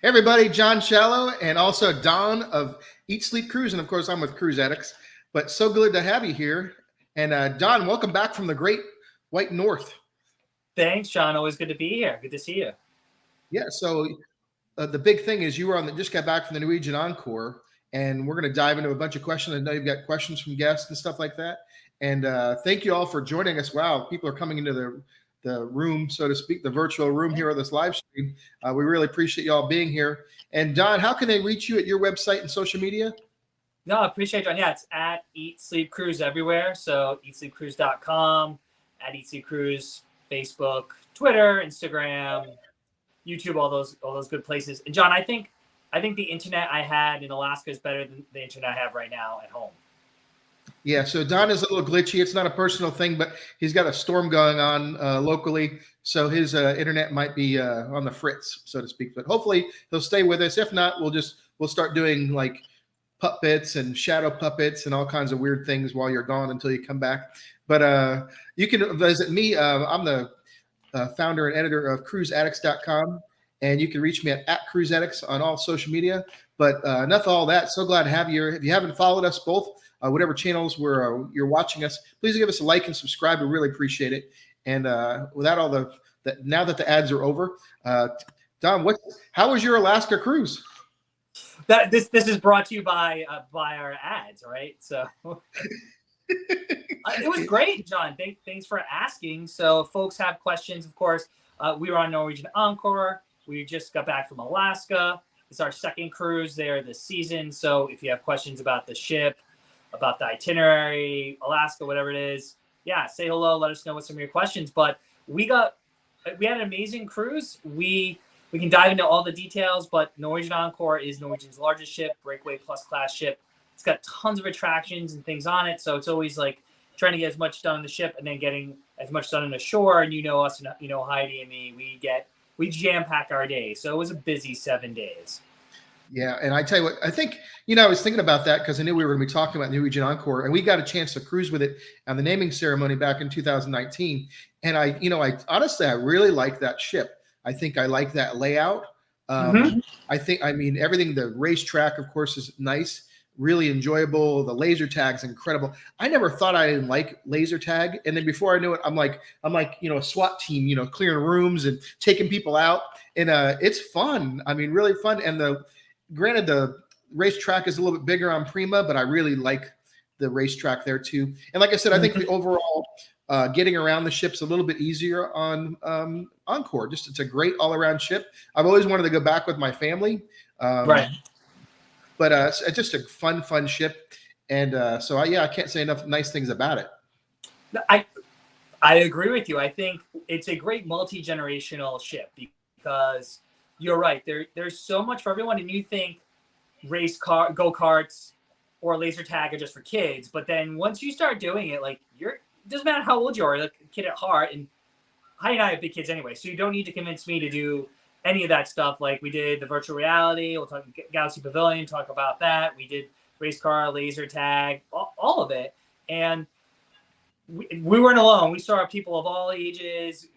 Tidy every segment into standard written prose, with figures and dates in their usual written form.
Hey everybody, John Shallow and also Don of Eat Sleep Cruise, and of course I'm with Cruise Addicts. But so good to have you here. And Don, welcome back from the Great White North. Thanks, John. Always good to be here. Good to see you. Yeah. So the big thing is you were just got back from the Norwegian Encore, and we're going to dive into a bunch of questions. I know you've got questions from guests and stuff like that. And thank you all for joining us. Wow, people are coming into the room, so to speak, the virtual room here on this live stream. We really appreciate y'all being here. And Don, how can they reach you at your website and social media? No, I appreciate it, John. Yeah, it's at Eat Sleep Cruise everywhere. So eatsleepcruise.com, at Eat Sleep Cruise, Facebook, Twitter, Instagram, YouTube, all those good places. And John, I think the internet I had in Alaska is better than the internet I have right now at home. Yeah, so Don is a little glitchy. It's not a personal thing, but he's got a storm going on locally, so his internet might be on the fritz, so to speak. But hopefully he'll stay with us. If not, we'll start doing like puppets and shadow puppets and all kinds of weird things while you're gone until you come back. But you can visit me. I'm the founder and editor of cruiseaddicts.com, and you can reach me at Cruise Addicts on all social media. But enough of all that. So glad to have you here. If you haven't followed us both, whatever channels where you're watching us, please give us a like and subscribe. We really appreciate it. And without all now that the ads are over, Don, how was your Alaska cruise? This is brought to you by our ads, right? So it was great, John. Thanks for asking. So if folks have questions, of course, we were on Norwegian Encore. We just got back from Alaska. It's our second cruise there this season. So if you have questions about the ship, about the itinerary, Alaska, whatever it is, yeah, say hello. Let us know what some of your questions. But we had an amazing cruise. We can dive into all the details, but Norwegian Encore is Norwegian's largest ship, Breakaway Plus class ship. It's got tons of attractions and things on it. So it's always like trying to get as much done on the ship and then getting as much done on the shore. And you know us, and you know Heidi and me, we jam pack our days. So it was a busy 7 days. Yeah, and I tell you what, I think, I was thinking about that because I knew we were going to be talking about Norwegian Encore, and we got a chance to cruise with it on the naming ceremony back in 2019. And I honestly, I really like that ship. I think I like that layout. I mean, everything, the racetrack, of course, is nice, really enjoyable. The laser tag's incredible. I never thought I didn't like laser tag. And then before I knew it, I'm like, a SWAT team, clearing rooms and taking people out. And it's fun. I mean, really fun. And granted, the racetrack is a little bit bigger on Prima, but I really like the racetrack there too. And like I said, I think the overall getting around the ship's a little bit easier on Encore. It's a great all-around ship. I've always wanted to go back with my family. Right. But it's just a fun ship. And I can't say enough nice things about it. I agree with you. I think it's a great multi-generational ship because you're right. There's so much for everyone, and you think go-karts or laser tag are just for kids, but then once you start doing it, like it doesn't matter how old you are, like a kid at heart, and Heidi and I have big kids anyway, so you don't need to convince me to do any of that stuff. Like we did the virtual reality, we'll talk Galaxy Pavilion, talk about that. We did race car, laser tag, all of it, and we weren't alone. We saw people of all ages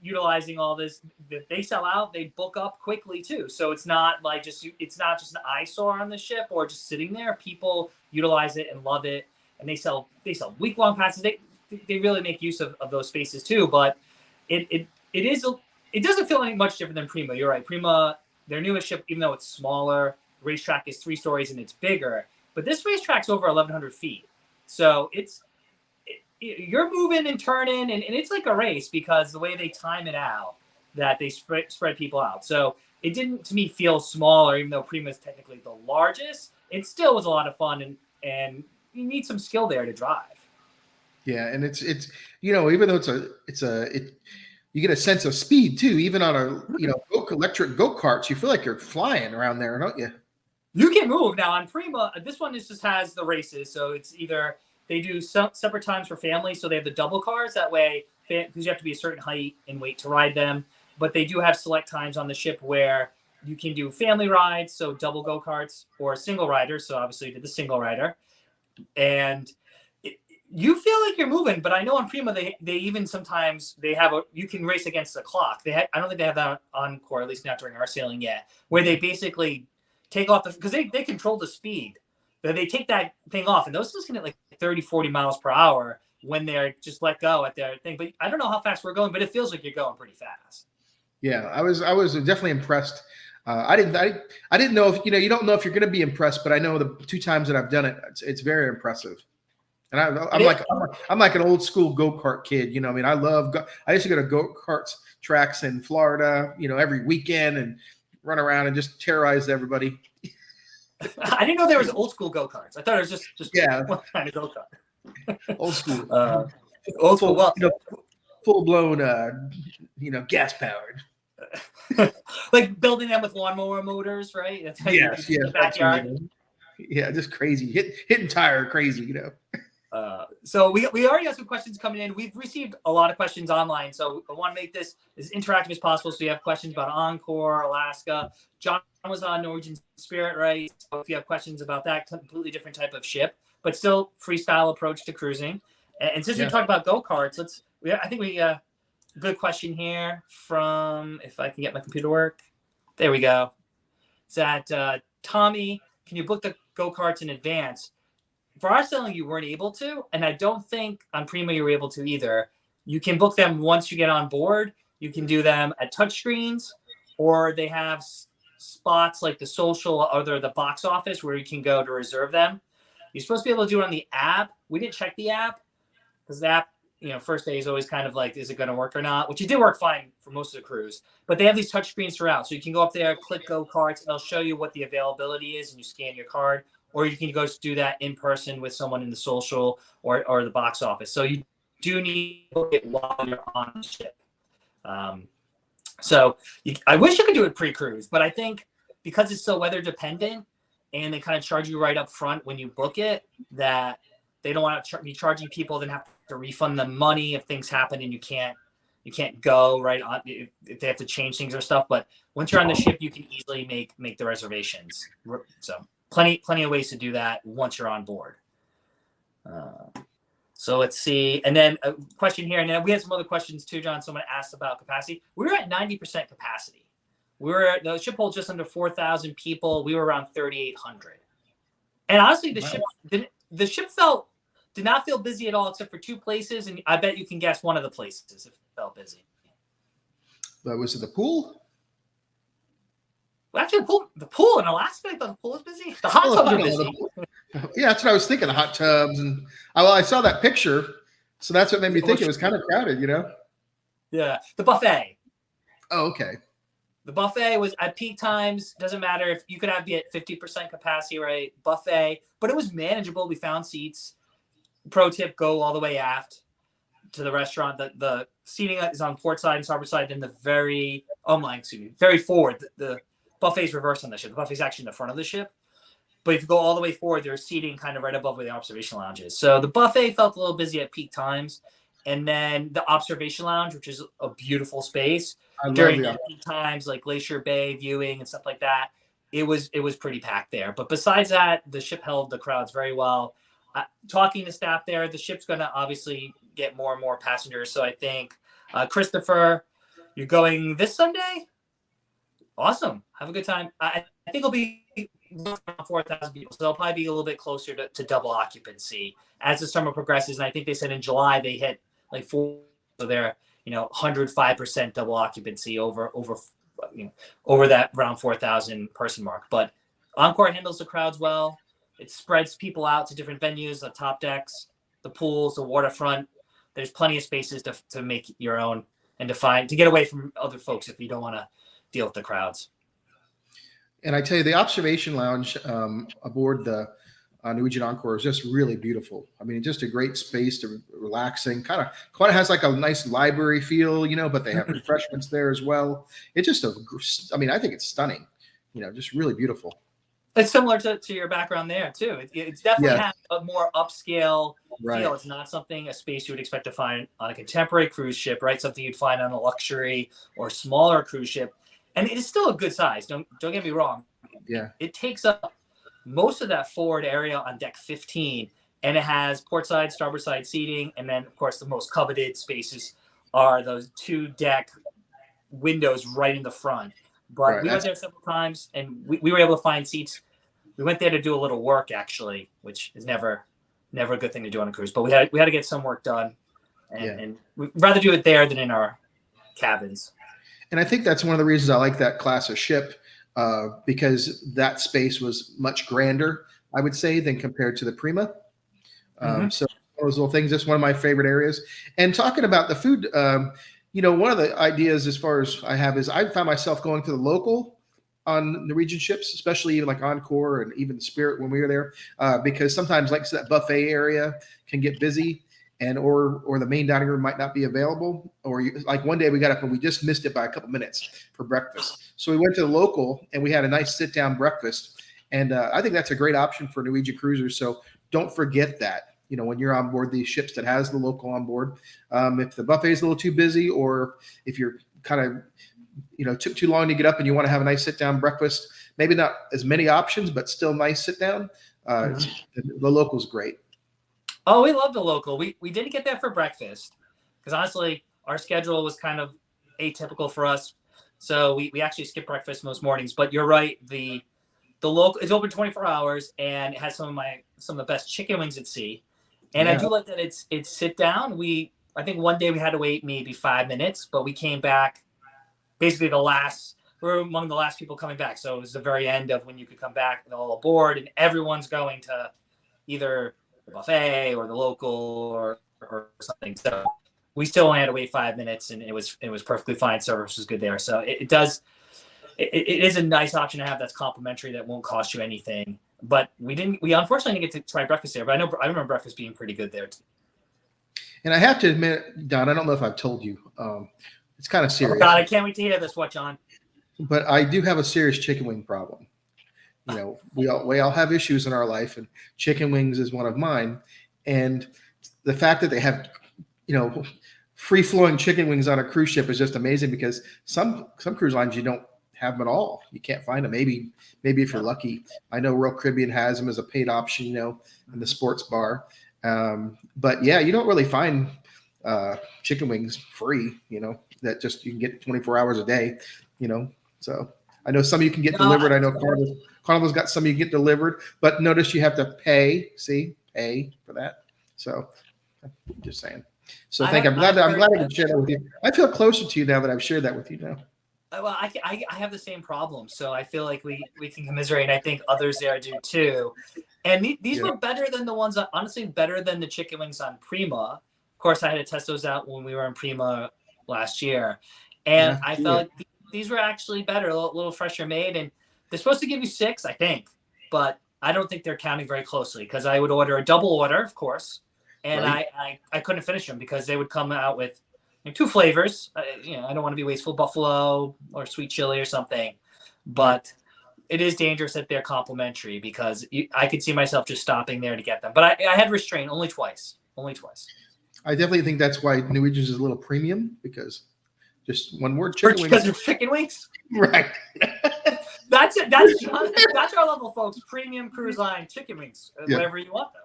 utilizing all this. They sell out, they book up quickly too. So it's not just an eyesore on the ship or just sitting there. People utilize it and love it, and they sell week-long passes. They really make use of those spaces too. But it doesn't feel any much different than Prima. You're right. Prima, their newest ship, even though it's smaller, the racetrack is 3 stories and it's bigger. But this racetrack's over 1,100 feet. So you're moving and turning, and it's like a race because the way they time it out, that they spread people out. So it didn't, to me, feel smaller, even though Prima is technically the largest. It still was a lot of fun, and you need some skill there to drive. Yeah, and it's even though you get a sense of speed too, even on a electric go-karts, you feel like you're flying around there, don't you? You can move now on Prima. This one just has the races, so it's either they do separate times for families, so they have the double cars that way, because you have to be a certain height and weight to ride them. But they do have select times on the ship where you can do family rides, so double go-karts, or single riders. So obviously you did the single rider, and you feel like you're moving. But I know on Prima they even sometimes they have you can race against the clock. I don't think they have that on Encore, at least not during our sailing yet, where they basically take off because they control the speed. They take that thing off, and those things can hit like 30, 40 miles per hour when they're just let go at their thing. But I don't know how fast we're going, but it feels like you're going pretty fast. Yeah, I was definitely impressed. I didn't know if you don't know if you're going to be impressed, but I know the 2 times that I've done it, it's very impressive. And I'm like an old school go-kart kid. I mean, I used to go to go-kart tracks in Florida, every weekend and run around and just terrorize everybody. I didn't know there was old school go-karts. I thought it was just one kind of go-kart. Old school. Old school. Well, full blown, gas powered. Like building them with lawnmower motors, right? That's how yes, in the backyard. Yeah, just crazy. Hitting tire crazy, So we already have some questions coming in. We've received a lot of questions online, so I want to make this as interactive as possible. So you have questions about Encore, Alaska. John was on Norwegian Spirit, right? So if you have questions about that, completely different type of ship, but still freestyle approach to cruising. And since we talked about go-karts, I think we good question here from, if I can get my computer to work. There we go. It's that Tommy, can you book the go-karts in advance? For our sailing, you weren't able to, and I don't think on Prima you were able to either. You can book them once you get on board. You can do them at touchscreens, or they have spots like the social or the box office where you can go to reserve them. You're supposed to be able to do it on the app. We didn't check the app because the app, first day is always kind of like, is it going to work or not? Which it did work fine for most of the cruise. But they have these touchscreens throughout. So you can go up there, click go-karts, and they'll show you what the availability is, and you scan your card. Or you can go do that in person with someone in the social or the box office. So you do need to book it while you're on the ship. I wish you could do it pre-cruise, but I think because it's so weather dependent and they kind of charge you right up front when you book it, that they don't want to be charging people, then have to refund them money if things happen and you can't go right on if they have to change things or stuff. But once you're on the ship, you can easily make the reservations. So plenty of ways to do that once you're on board. So let's see. And then a question here, and then we had some other questions too, John. Someone asked about capacity. We were at 90% capacity. The ship holds just under 4,000 people. We were around 3,800. And honestly, the ship did not feel busy at all, except for 2 places. And I bet you can guess one of the places it felt busy. Was it the pool? Well, actually, the pool in Alaska, I thought the pool was busy. The hot tub was busy. Yeah, that's what I was thinking. The hot tubs, and I saw that picture, so that's what made me think it was kind of crowded. Yeah, the buffet. Oh, okay. The buffet was at peak times. Doesn't matter if you could be at 50% capacity, right? Buffet, but it was manageable. We found seats. Pro tip: go all the way aft to the restaurant. The seating is on port side and starboard side. Then very forward. The buffet's reversed on the ship. The buffet's actually in the front of the ship. But if you go all the way forward, there's seating kind of right above where the observation lounge is. So the buffet felt a little busy at peak times. And then the observation lounge, which is a beautiful space, during the peak times, like Glacier Bay viewing and stuff like that, it was pretty packed there. But besides that, the ship held the crowds very well. Talking to staff there, the ship's going to obviously get more and more passengers. So I think, Christopher, you're going this Sunday? Awesome. Have a good time. I think it'll be around 4,000 people. So they'll probably be a little bit closer to double occupancy as the summer progresses. And I think they said in July they hit like 4. So they're, 105% double occupancy over that around 4,000 person mark. But Encore handles the crowds well. It spreads people out to different venues, the top decks, the pools, the waterfront. There's plenty of spaces to make your own and to get away from other folks if you don't want to deal with the crowds. And I tell you, the observation lounge aboard the Norwegian Encore is just really beautiful. I mean, just a great space to relaxing. Kind of has like a nice library feel, but they have refreshments there as well. It's just I think it's stunning. Just really beautiful. It's similar to your background there too. It's definitely has a more upscale feel. It's not a space you would expect to find on a contemporary cruise ship, right? Something you'd find on a luxury or smaller cruise ship. And it is still a good size. Don't get me wrong. Yeah. It takes up most of that forward area on deck 15, and it has port side, starboard side seating, and then of course the most coveted spaces are those 2 deck windows right in the front. But we went there several times, and we were able to find seats. We went there to do a little work actually, which is never a good thing to do on a cruise. But we had to get some work done, and we'd rather do it there than in our cabins. And I think that's one of the reasons I like that class of ship, because that space was much grander, I would say, than compared to the Prima. So those little things, that's one of my favorite areas. And talking about the food, one of the ideas as far as I have is I found myself going to the local on Norwegian ships, especially even like Encore and even Spirit when we were there, because sometimes like that buffet area can get busy. Or the main dining room might not be available, like one day we got up and we just missed it by a couple minutes for breakfast. So we went to the local and we had a nice sit down breakfast. And I think that's a great option for Norwegian cruisers. So don't forget that, when you're on board these ships that has the local on board, if the buffet is a little too busy, or if you're kind of, took too long to get up and you want to have a nice sit down breakfast, maybe not as many options, but still nice sit down. The local's great. Oh, we love the local. We didn't get there for breakfast because honestly, our schedule was kind of atypical for us. So we actually skip breakfast most mornings. But you're right, the local is open 24 hours and it has some of the best chicken wings at sea. And I do like that it's sit down. I think one day we had to wait maybe 5 minutes, but we came back basically we're among the last people coming back. So it was the very end of when you could come back and all aboard, and everyone's going to either the buffet or the local or something. So we still only had to wait 5 minutes, and it was perfectly fine. Service was good there. So it is a nice option to have that's complimentary that won't cost you anything. But we unfortunately didn't get to try breakfast there, but I remember breakfast being pretty good there too. And I have to admit, Don, I don't know if I've told you, it's kind of serious. Oh God, I can't wait to hear this. What, John? But I do have a serious chicken wing problem. We all have issues in our life, and chicken wings is one of mine. And the fact that they have, free flowing chicken wings on a cruise ship is just amazing, because some cruise lines, you don't have them at all. You can't find them. Maybe if you're lucky. I know Royal Caribbean has them as a paid option, in the sports bar. But yeah, you don't really find chicken wings free, that just you can get 24 hours a day, So I know some of you can get delivered. I know Carnival's got some you get delivered, but notice you have to pay for that. So I'm just saying. So I'm glad I can share that with you. I feel closer to you now that I've shared that with you now. Well, I have the same problem, so I feel like we can commiserate, and I think others there do too. And these were better than the ones, honestly, better than the chicken wings on Prima. Of course, I had to test those out when we were on Prima last year, and I felt like these were actually better, a little fresher made, and they're supposed to give you 6, I think, but I don't think they're counting very closely, because I would order a double order, of course, and I couldn't finish them because they would come out with 2 flavors. I don't want to be wasteful, buffalo or sweet chili or something, but it is dangerous that they're complimentary, because I could see myself just stopping there to get them. But I had restraint only twice. I definitely think that's why Norwegian's is a little premium, because just one word, chicken wings. Because of chicken wings? Right. That's it. That's our level, folks. Premium cruise line chicken wings, whatever you want them.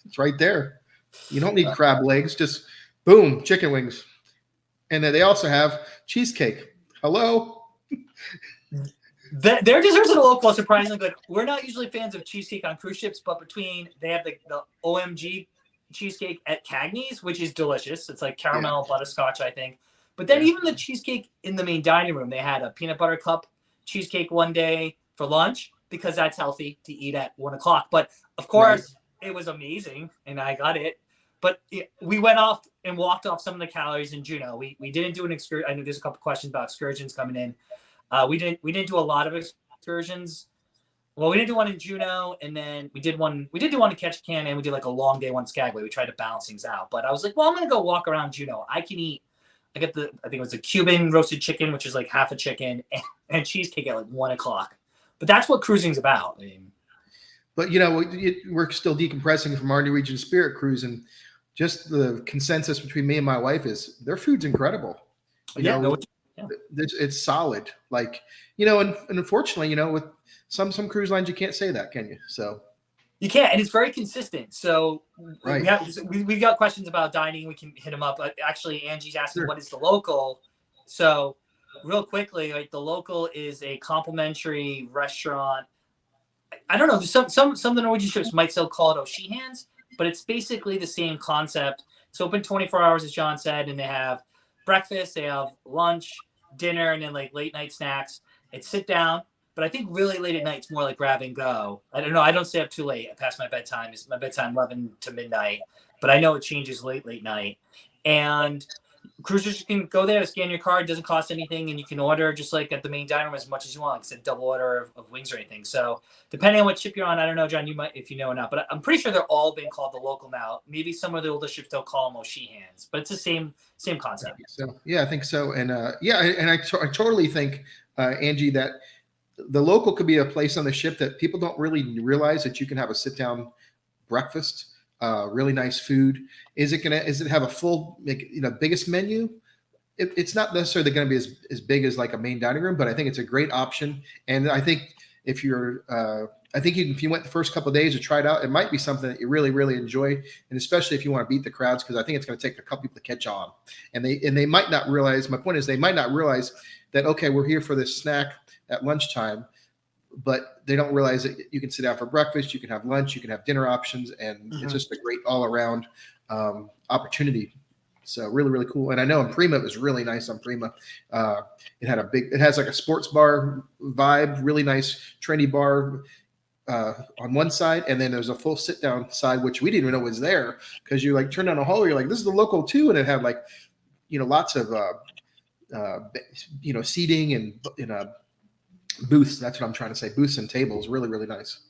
It's right there. You don't need crab legs. Just boom, chicken wings. And then they also have cheesecake. Hello? Their desserts at the local are surprisingly good. We're not usually fans of cheesecake on cruise ships, but they have the OMG cheesecake at Cagney's, which is delicious. It's like caramel butterscotch, I think. But then even the cheesecake in the main dining room, they had a peanut butter cup cheesecake one day for lunch, because that's healthy to eat at 1:00. But of course, it was amazing, and I got it. but we went off and walked off some of the calories in Juneau. We didn't do an excursion. I know there's a couple questions about excursions coming in. We didn't do a lot of excursions. Well, we didn't do one in Juneau, and then we did do one in Ketchikan, and we did like a long day one in Skagway. We tried to balance things out. But I was like, well, I'm gonna go walk around Juneau. I think it was a Cuban roasted chicken, which is like half a chicken, and cheesecake at like 1:00. But that's what cruising's about. I mean, but we're still decompressing from our Norwegian Spirit cruise, and just the consensus between me and my wife is their food's incredible. It's solid. Like, and unfortunately, with some cruise lines, you can't say that, can you? So you can't, and it's very consistent. So right. we got questions about dining. We can hit them up. Actually, Angie's asking, what is the local? So real quickly, like, the local is a complimentary restaurant. I don't know. Some of the Norwegian ships might still call it O'Sheehan's, but it's basically the same concept. It's open 24 hours, as John said, and they have breakfast, they have lunch, dinner, and then like late night snacks. It's sit down, but I think really late at night it's more like grab and go. I don't know. I don't stay up too late past my bedtime. It's my bedtime 11 to midnight, but I know it changes late night. And cruisers can go there, scan your card, doesn't cost anything, and you can order just like at the main dining room as much as you want. Like I said, double order of wings or anything. So depending on what ship you're on, I don't know, John, you might, if you know or not, but I'm pretty sure they're all being called the local now. Maybe some of the older ships they'll call them O'Sheehan's, but it's the same concept. So yeah, I think so, and I totally think, Angie, that the local could be a place on the ship that people don't really realize that you can have a sit down breakfast. Really nice food. Is it have a full, biggest menu? It's not necessarily going to be as big as like a main dining room, but I think it's a great option. And I think if you went the first couple of days to try it out, it might be something that you really, really enjoy. And especially if you want to beat the crowds, because I think it's going to take a couple people to catch on. And they might not realize, my point is they might not realize that, okay, we're here for this snack at lunchtime, but they don't realize that you can sit down for breakfast, you can have lunch, you can have dinner options, and it's just a great all-around opportunity. So really, really cool. And I know in Prima it was really nice on Prima. It has like a sports bar vibe, really nice trendy bar on one side, and then there's a full sit-down side, which we didn't even know was there, because you like turn down a hallway, you're like, this is the local too, and it had like lots of seating and booths. That's what I'm trying to say. Booths and tables. Really, really nice.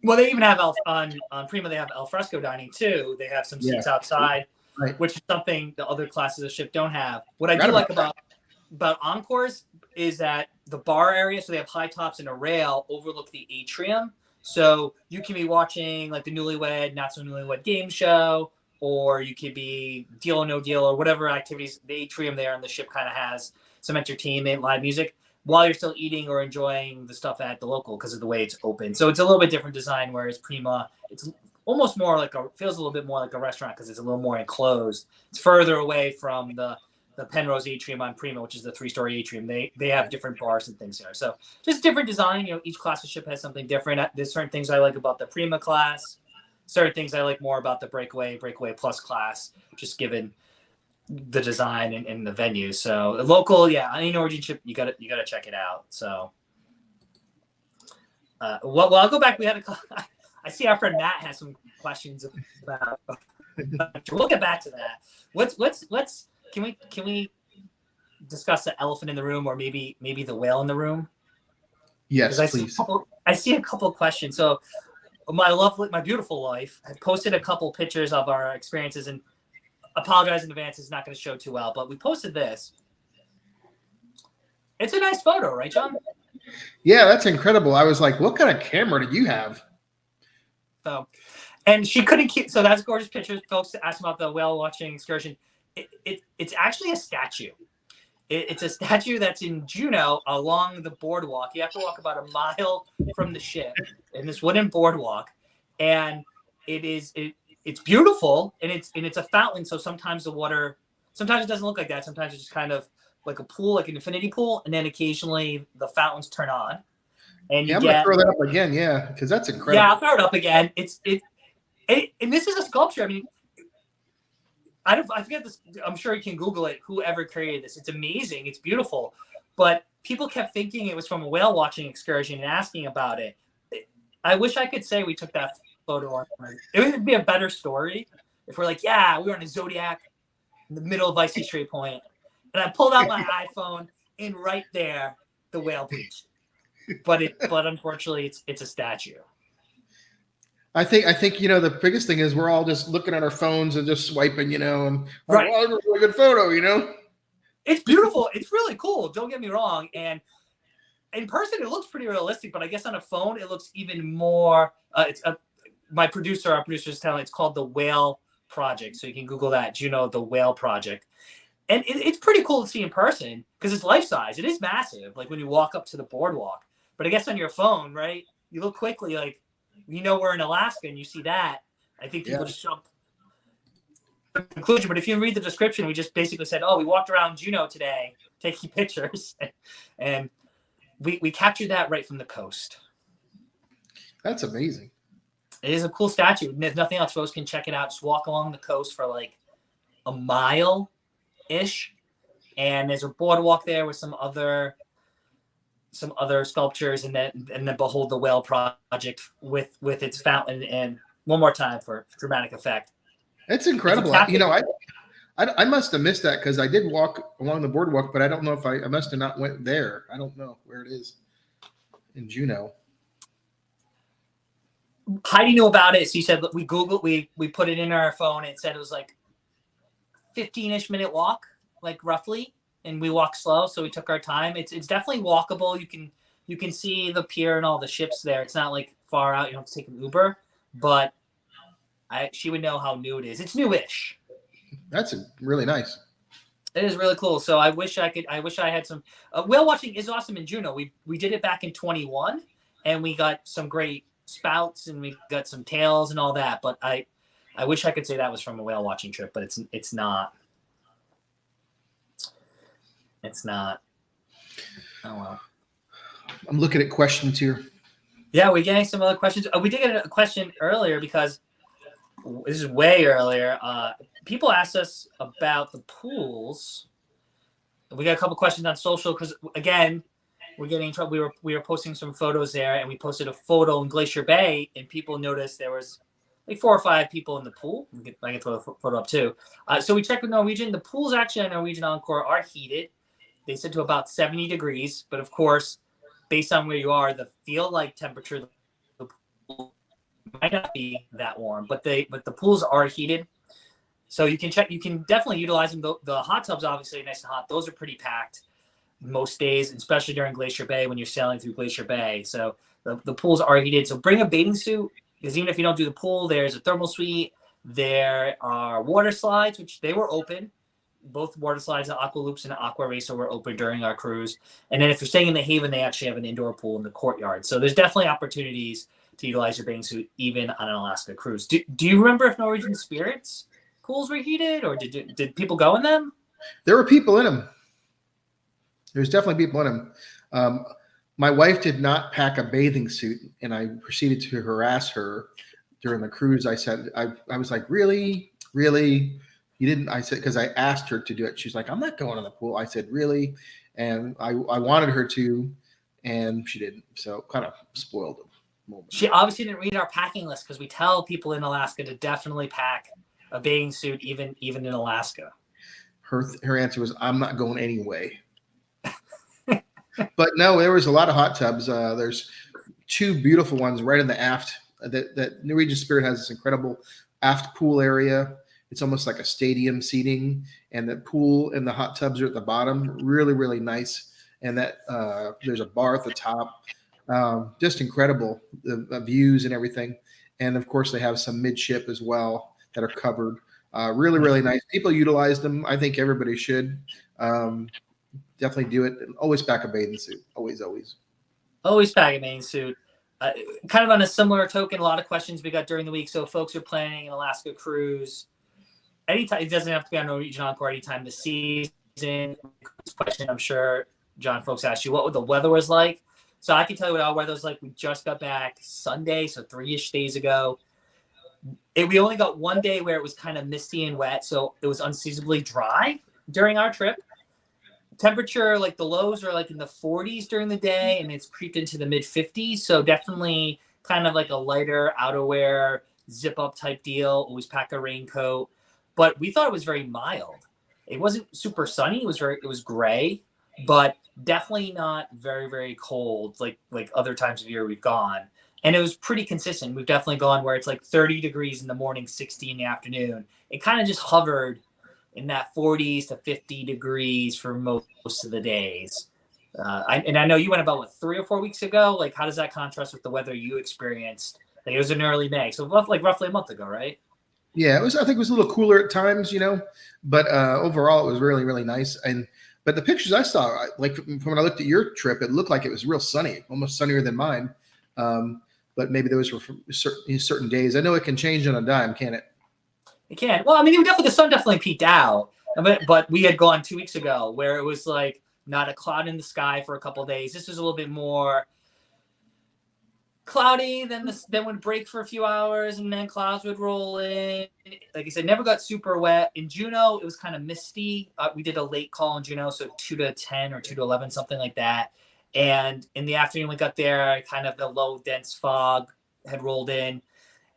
Well, they even have on Prima. They have al fresco dining too. They have some seats outside, right, which is something the other classes of ship don't have. What I do like about Encores is that the bar area, so they have high tops and a rail, overlook the atrium. So you can be watching like the Newlywed, Not So Newlywed game show, or you could be Deal or No Deal, or whatever activities. The atrium there on the ship kind of has some entertainment, live music, while you're still eating or enjoying the stuff at the local because of the way it's open. So it's a little bit different design, whereas Prima, it's almost more like feels a little bit more like a restaurant because it's a little more enclosed. It's further away from the Penrose atrium on Prima, which is the 3-story atrium. They have different bars and things there. So just different design. Each class of ship has something different. There's certain things I like about the Prima class, certain things I like more about the Breakaway Plus class, just given the design and the venue. So the local, any Norwegian ship, you gotta check it out. So well, I'll go back. We had I see our friend Matt has some questions about. We'll get back to that. Can we discuss the elephant in the room, or maybe the whale in the room? Yes, please. I see a couple of questions. So my beautiful wife had posted a couple pictures of our experiences, and apologize in advance, it's not going to show too well, but we posted this. It's a nice photo, right, John? Yeah, that's incredible. I was like, what kind of camera did you have? So, and she couldn't keep, so that's gorgeous pictures. Folks asked about the whale watching excursion. It's actually a statue. It's a statue that's in Juneau along the boardwalk. You have to walk about a mile from the ship in this wooden boardwalk. And it's beautiful, and it's a fountain. So sometimes the water, sometimes it doesn't look like that. Sometimes it's just kind of like a pool, like an infinity pool, and then occasionally the fountains turn on. And I'm gonna throw that up again, because that's incredible. Yeah, I'll throw it up again. And this is a sculpture. I mean, I forget this. I'm sure you can Google it. Whoever created this, it's amazing. It's beautiful, but people kept thinking it was from a whale watching excursion and asking about it. I wish I could say we took that photo on. It would be a better story, if we're like, yeah, we were on a Zodiac in the middle of Icy Strait Point, and I pulled out my iPhone, and right there, the whale breached. But unfortunately, it's a statue. I think the biggest thing is we're all just looking at our phones and just swiping, and Right. Oh, that was a really good photo, It's beautiful. It's really cool. Don't get me wrong. And in person, it looks pretty realistic, but I guess on a phone, it looks even more. Our producer's telling it's called the Whale Project. So you can Google that, Juno, the Whale Project. And it's pretty cool to see in person because it's life size. It is massive, like when you walk up to the boardwalk. But I guess on your phone, right, you look quickly, like, we're in Alaska and you see that. I think people just jump to the conclusion. But if you read the description, we just basically said, we walked around Juneau today taking pictures. And we captured that right from the coast. That's amazing. It is a cool statue. There's nothing else. Folks can check it out. Just walk along the coast for like a mile-ish. And there's a boardwalk there with some other sculptures, and then behold the Whale Project with its fountain. And one more time for dramatic effect. It's incredible. I must have missed that because I did walk along the boardwalk, but I don't know if I must have not went there. I don't know where it is in Juneau. Heidi knew about it. So you said we Googled, we put it in our phone. And it said it was like 15-ish minute walk, like roughly. And we walked slow, so we took our time. It's definitely walkable. You can see the pier and all the ships there. It's not like far out. You don't have to take an Uber, but she would know how new it is. It's newish. That's really nice. It is really cool. So I wish I had some. Whale watching is awesome in Juneau. We did it back in 2021, and we got some great spouts and we got some tails and all that. But I wish I could say that was from a whale watching trip, but it's not. It's not. Oh well. I'm looking at questions here. Yeah, we're getting some other questions. We did get a question earlier because this is way earlier. People asked us about the pools. We got a couple questions on social because again, we're getting in trouble. We were posting some photos there, and we posted a photo in Glacier Bay, and people noticed there was like 4 or 5 people in the pool. I can throw the photo up too. So we checked with Norwegian. The pools actually on Norwegian Encore are heated. They said to about 70 degrees, but of course, based on where you are, the feel-like temperature of the pool might not be that warm, but the pools are heated. So you can check. You can definitely utilize them. The hot tubs, obviously, nice and hot. Those are pretty packed most days, especially during Glacier Bay when you're sailing through Glacier Bay. So the pools are heated. So bring a bathing suit because even if you don't do the pool, there's a thermal suite. There are water slides, which they were open. Both water slides, the Aqua Loops and the Aqua Racer were open during our cruise. And then if you're staying in the Haven, they actually have an indoor pool in the courtyard. So there's definitely opportunities to utilize your bathing suit even on an Alaska cruise. Do you remember if Norwegian Spirit's pools were heated, or did people go in them? There were people in them. There's definitely people in them. My wife did not pack a bathing suit, and I proceeded to harass her during the cruise. I said, I was like, really? You didn't? I said, because I asked her to do it. She's like, I'm not going in the pool. I said, really? And I wanted her to, and she didn't. So kind of spoiled the moment. She obviously didn't read our packing list because we tell people in Alaska to definitely pack a bathing suit, even in Alaska. Her answer was, I'm not going anyway. But no, there was a lot of hot tubs. There's 2 beautiful ones right in the aft. That Norwegian Spirit has this incredible aft pool area. It's almost like a stadium seating, and the pool and the hot tubs are at the bottom. Really, really nice. And that there's a bar at the top. Just incredible, the views and everything. And of course, they have some midship as well that are covered. Really, really nice. People utilize them. I think everybody should. Definitely do it. And always pack a bathing suit. Always. Always pack a bathing suit. Kind of on a similar token, a lot of questions we got during the week. So folks are planning an Alaska cruise. Anytime, it doesn't have to be on Norwegian Encore anytime this season. This question, I'm sure, John, folks asked you, what the weather was like. So I can tell you what our weather was like. We just got back Sunday, so 3-ish days ago. We only got one day where it was kind of misty and wet, so it was unseasonably dry during our trip. Temperature, like the lows are like in the 40s during the day, and it's creeped into the mid 50s. So definitely kind of like a lighter outerwear zip up type deal. Always pack a raincoat, but we thought it was very mild. It wasn't super sunny. It was gray, but definitely not very, very cold like other times of year we've gone. And it was pretty consistent. We've definitely gone where it's like 30 degrees in the morning, 60 in the afternoon. It kind of just hovered in that 40s to 50 degrees for most of the days. And I know you went about, what, 3 or 4 weeks ago? Like, how does that contrast with the weather you experienced? Like, it was in early May, so roughly a month ago, right? Yeah, it was. I think it was a little cooler at times, but overall it was really, really nice. But the pictures I saw, like from when I looked at your trip, it looked like it was real sunny, almost sunnier than mine. But maybe those were from certain days. I know it can change on a dime, can't it? It can. Well, I mean, the sun definitely peaked out, but we had gone 2 weeks ago where it was like not a cloud in the sky for a couple of days. This was a little bit more cloudy, then would break for a few hours, and then clouds would roll in. Like I said, never got super wet. In Juneau, it was kind of misty. We did a late call in Juneau, so 2 to 10 or 2 to 11, something like that. And in the afternoon, we got there, kind of the low, dense fog had rolled in,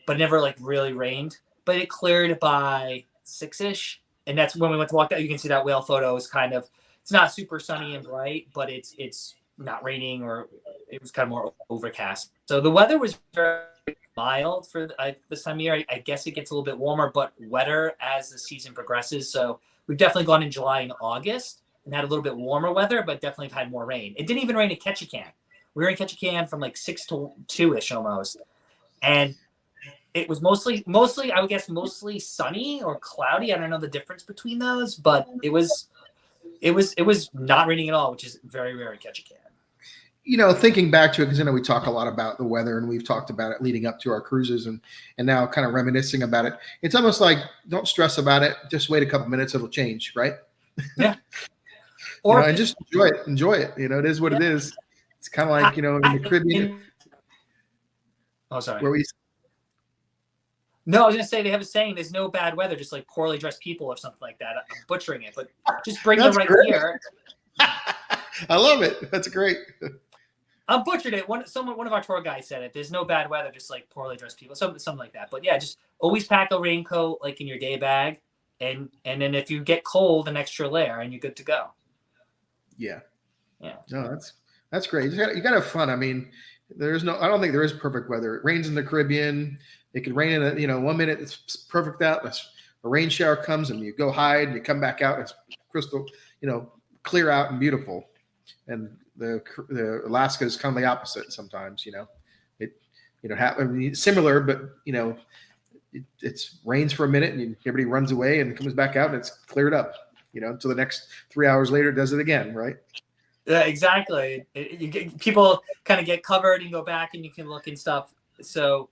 but it never like really rained. But it cleared by 6-ish, and that's when we went to walk out. You can see that whale photo is kind of, it's not super sunny and bright, but it's not raining, or it was kind of more overcast. So the weather was very mild for this time of year. I guess it gets a little bit warmer, but wetter as the season progresses. So we've definitely gone in July and August and had a little bit warmer weather, but definitely had more rain. It didn't even rain at Ketchikan. We were in Ketchikan from like 6 to 2-ish almost. And it was mostly, I would guess, mostly sunny or cloudy. I don't know the difference between those, but it was not raining at all, which is very rare in Ketchikan. Thinking back to it, because we talk a lot about the weather, and we've talked about it leading up to our cruises, and now kind of reminiscing about it. It's almost like, don't stress about it. Just wait a couple minutes; it'll change, right? Yeah. And just enjoy it. Enjoy it. It is what it is. It's kind of like in the Caribbean. Oh, sorry. Where we. No, I was gonna say they have a saying: "There's no bad weather, just like poorly dressed people," or something like that. I'm butchering it, but just bring the right gear. I love it. That's great. I'm butchered it. One of our tour guys said it. There's no bad weather, just like poorly dressed people. Something like that. But yeah, just always pack a raincoat like in your day bag, and then if you get cold, an extra layer, and you're good to go. Yeah. Yeah. No, that's great. You got to have fun. I mean, I don't think there is perfect weather. It rains in the Caribbean. It could rain in 1 minute. It's perfect out. A rain shower comes and you go hide and you come back out. It's crystal, clear out and beautiful. And the Alaska is kind of the opposite sometimes. Similar, but it's rains for a minute and everybody runs away and comes back out and it's cleared up. Until the next 3 hours later, it does it again, right? Yeah, exactly. People kind of get covered and go back and you can look and stuff. So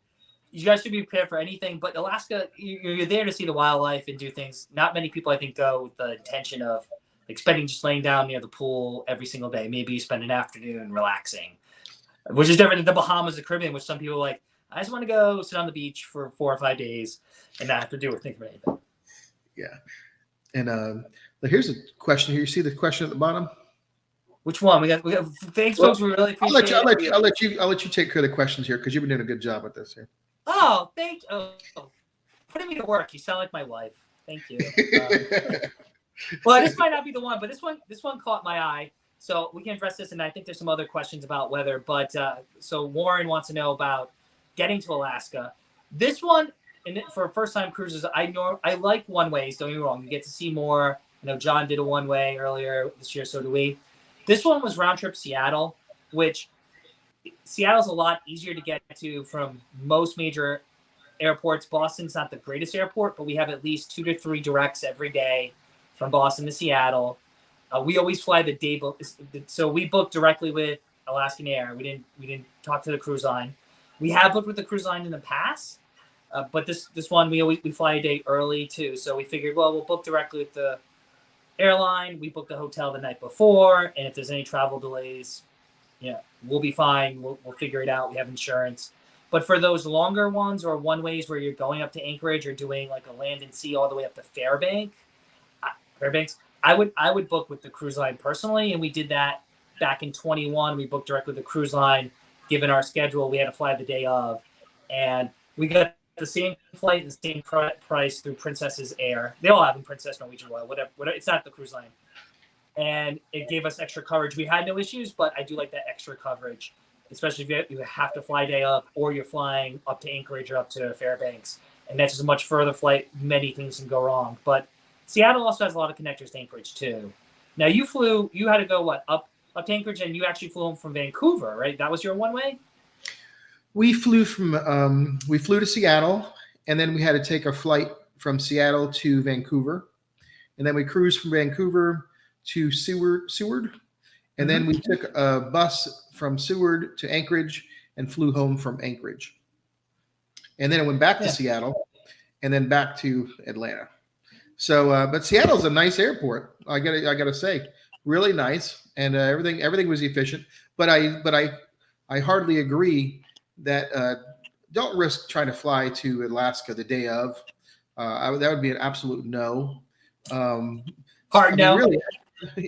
you guys should be prepared for anything. But Alaska, you're there to see the wildlife and do things. Not many people, I think, go with the intention of like spending just laying down near the pool every single day. Maybe you spend an afternoon relaxing, which is different than the Bahamas, the Caribbean, which some people are like, I just want to go sit on the beach for 4 or 5 days and not have to do or think of anything. Yeah. And here's a question here. You see the question at the bottom? Which one? We got thanks, folks. We really appreciate it. I'll let you take care of the questions here because you've been doing a good job with this here. Oh, thank you. Oh, putting me to work. You sound like my wife. Thank you. Well, this might not be the one, but this one caught my eye. So we can address this, and I think there's some other questions about weather. But so Warren wants to know about getting to Alaska. This one, for first-time cruises, I like one-ways. Don't get me wrong. You get to see more. John did a one-way earlier this year, so do we. This one was round-trip Seattle, which Seattle's a lot easier to get to from most major airports. Boston's not the greatest airport, but we have at least 2 to 3 directs every day from Boston to Seattle. We always fly the day, so we booked directly with Alaskan Air. We didn't talk to the cruise line. We have booked with the cruise line in the past, but this one we fly a day early too. So we figured, well, we'll book directly with the airline. We booked the hotel the night before, and if there's any travel delays, we'll be fine. We'll figure it out. We have insurance. But for those longer ones or one-ways where you're going up to Anchorage or doing like a land and sea all the way up to Fairbanks, I would book with the cruise line personally, and we did that back in 21. We booked directly with the cruise line. Given our schedule, we had to fly the day of, and we got the same flight, the same price through Princess's Air. They all have them, Princess, Norwegian, Royal, whatever. It's not the cruise line. And it gave us extra coverage. We had no issues, but I do like that extra coverage, especially if you have to fly day up or you're flying up to Anchorage or up to Fairbanks. And that's just a much further flight. Many things can go wrong. But Seattle also has a lot of connectors to Anchorage, too. Now, you had to go, up to Anchorage, and you actually flew home from Vancouver, right? That was your one-way? We flew to Seattle, and then we had to take a flight from Seattle to Vancouver. And then we cruised from Vancouver to Seward. And then we took a bus from Seward to Anchorage and flew home from Anchorage. And then it went back to Seattle and then back to Atlanta. So, but Seattle's a nice airport. I gotta say, really nice, and everything was efficient. But I hardly agree that don't risk trying to fly to Alaska the day of. That would be an absolute no. Hard no. Really,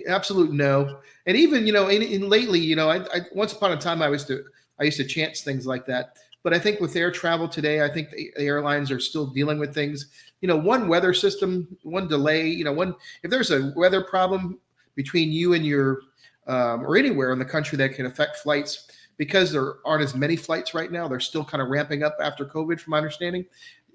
absolute no. And even in lately, I once upon a time I used to chance things like that. But I think with air travel today, I think the airlines are still dealing with things. One weather system, one delay. If there's a weather problem between you and your or anywhere in the country that can affect flights, because there aren't as many flights right now, they're still kind of ramping up after COVID, from my understanding.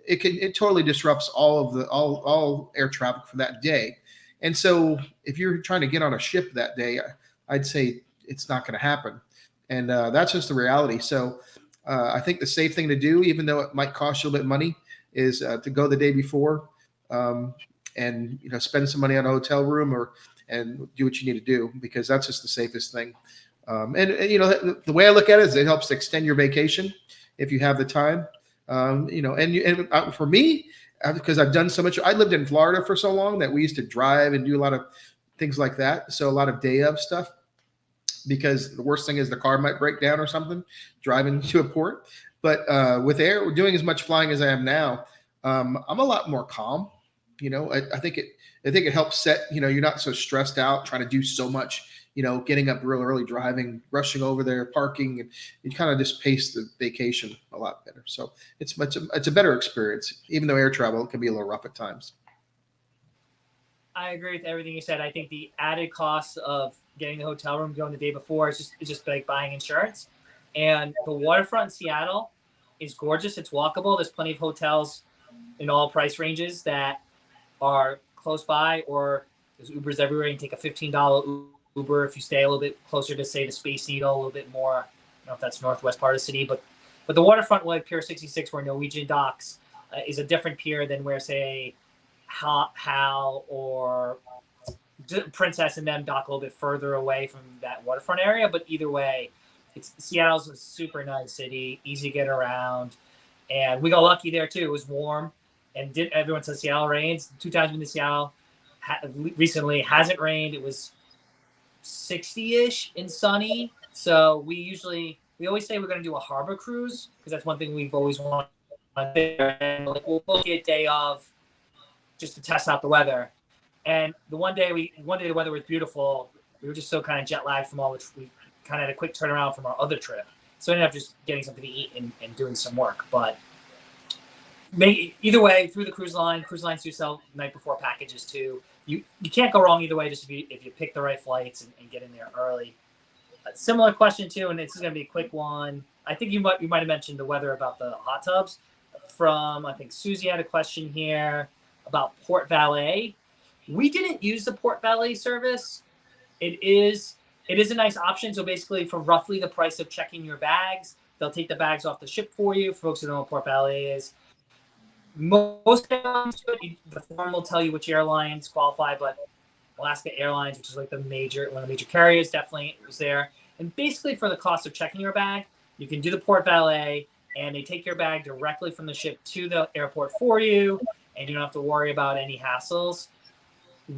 It totally disrupts all air traffic for that day. And so if you're trying to get on a ship that day, I'd say it's not going to happen. And that's just the reality. So I think the safe thing to do, even though it might cost you a little bit of money, is to go the day before and spend some money on a hotel room and do what you need to do, because that's just the safest thing. And the way I look at it is it helps extend your vacation if you have the time. And for me, because I've done so much, I lived in Florida for so long that we used to drive and do a lot of things like that. So a lot of day of stuff, because the worst thing is the car might break down or something driving to a port. But with air, doing as much flying as I am now, I'm a lot more calm. I think it helps set, you're not so stressed out trying to do so much, getting up real early, driving, rushing over there, parking, and you kind of just pace the vacation a lot better. So it's a better experience, even though air travel can be a little rough at times. I agree with everything you said. I think the added cost of getting the hotel room going the day before is just like buying insurance. And the waterfront in Seattle is gorgeous. It's walkable. There's plenty of hotels in all price ranges that are close by, or there's Ubers everywhere. You can take a $15 Uber if you stay a little bit closer to, say, the Space Needle, a little bit more. I don't know if that's northwest part of the city, but the waterfront, like Pier 66, where Norwegian docks, is a different pier than where, say, Hal or Princess and them dock a little bit further away from that waterfront area. But either way, Seattle's a super nice city, easy to get around, and we got lucky there too. It was warm, and everyone says Seattle rains. 2 times been to Seattle recently, hasn't rained. It was 60-ish and sunny. So we always say we're going to do a harbor cruise, because that's one thing we've always wanted. And we'll book it day of just to test out the weather. And one day the weather was beautiful. We were just so kind of jet lagged from we kind of had a quick turnaround from our other trip. So I ended up just getting something to eat and doing some work. But either way, through the cruise lines do sell night before packages too. You can't go wrong either way, just if you pick the right flights and get in there early. A similar question too, and this is going to be a quick one. I think you might have mentioned the weather about the hot tubs. I think Susie had a question here about Port Valet. We didn't use the Port Valet service. It is a nice option. So basically, for roughly the price of checking your bags, they'll take the bags off the ship for you. For folks who don't know what Port Valet is, most airlines, the form will tell you which airlines qualify, but Alaska Airlines, which is like one of the major carriers, definitely was there. And basically, for the cost of checking your bag, you can do the Port Valet, and they take your bag directly from the ship to the airport for you, and you don't have to worry about any hassles.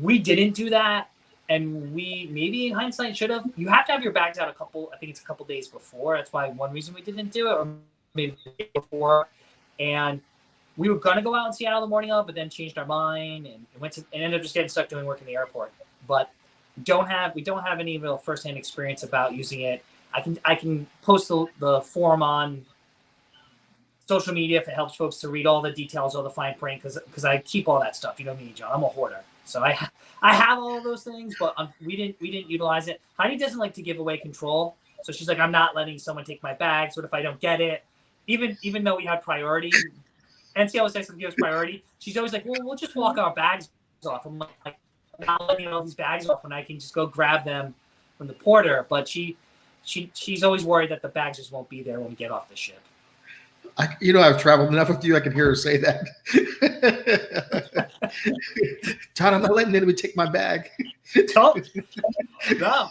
We didn't do that, and we maybe in hindsight should have. You have to have your bags out a couple days before. That's why one reason we didn't do it, or maybe the day before. And we were going to go out in Seattle the morning of, but then changed our mind and ended up just getting stuck doing work in the airport. But we don't have any real firsthand experience about using it. I can post the form on social media if it helps folks to read all the details, all the fine print, because I keep all that stuff. You know me, John. I'm a hoarder, so I have all of those things, but we didn't utilize it. Heidi doesn't like to give away control, so she's like, I'm not letting someone take my bags. What if I don't get it? Even though we had priority, NCL was to give us priority. She's always like, well, we'll just walk our bags off. I'm like, I'm not letting all these bags off when I can just go grab them from the porter. But she's always worried that the bags just won't be there when we get off the ship. I've traveled enough with you. I can hear her say that. John, I'm not letting anybody take my bag. No.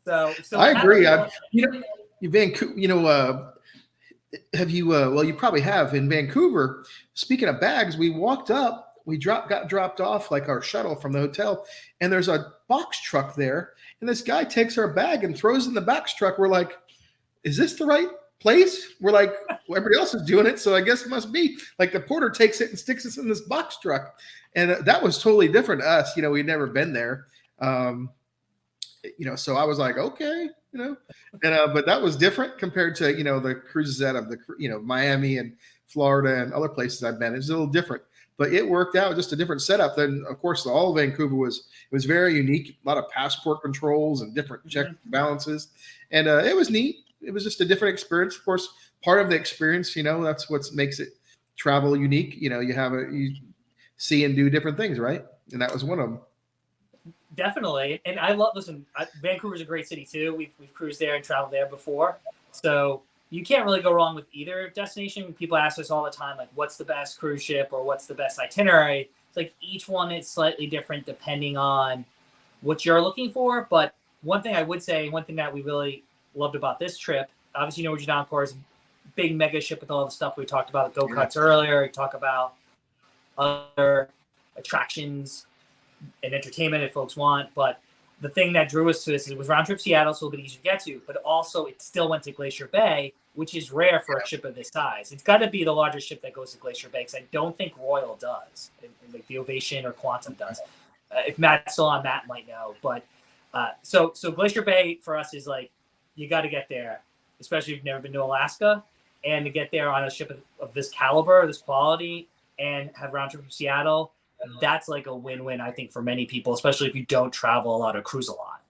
So I agree. Vancouver. Have you? Well, you probably have in Vancouver. Speaking of bags, we walked up. We got dropped off like our shuttle from the hotel, and there's a box truck there. And this guy takes our bag and throws it in the box truck. We're like, is this the right place? We're like, well, everybody else is doing it, so I guess it must be. Like the porter takes it and sticks it in this box truck, and that was totally different to us. We'd never been there, so I was like, okay, but that was different compared to the cruises out of the Miami and Florida and other places I've been. It's a little different, but it worked out. Just a different setup. Then of course all of Vancouver was very unique. A lot of passport controls and different check balances, and it was neat. It was just a different experience. Of course, part of the experience, that's what makes it travel unique. You see and do different things, right? And that was one of them. Definitely. And Vancouver's a great city too. We've cruised there and traveled there before. So you can't really go wrong with either destination. People ask us all the time, like, what's the best cruise ship or what's the best itinerary? It's like each one is slightly different depending on what you're looking for. But one thing I would say, one thing that we really loved about this trip, obviously Norwegian Encore is a big mega ship with all the stuff we talked about, the go-karts earlier. We talk about other attractions and entertainment if folks want. But the thing that drew us to this, it was round trip Seattle, so a little bit easier to get to, but also it still went to Glacier Bay, which is rare for a ship of this size. It's got to be the largest ship that goes to Glacier Bay, because I don't think Royal does, like the Ovation or Quantum does. If Matt's still on, Matt might know. But so Glacier Bay for us is like, you got to get there, especially if you've never been to Alaska, and to get there on a ship of this caliber, this quality, and have round trip from Seattle. That's like a win-win, I think, for many people, especially if you don't travel a lot or cruise a lot.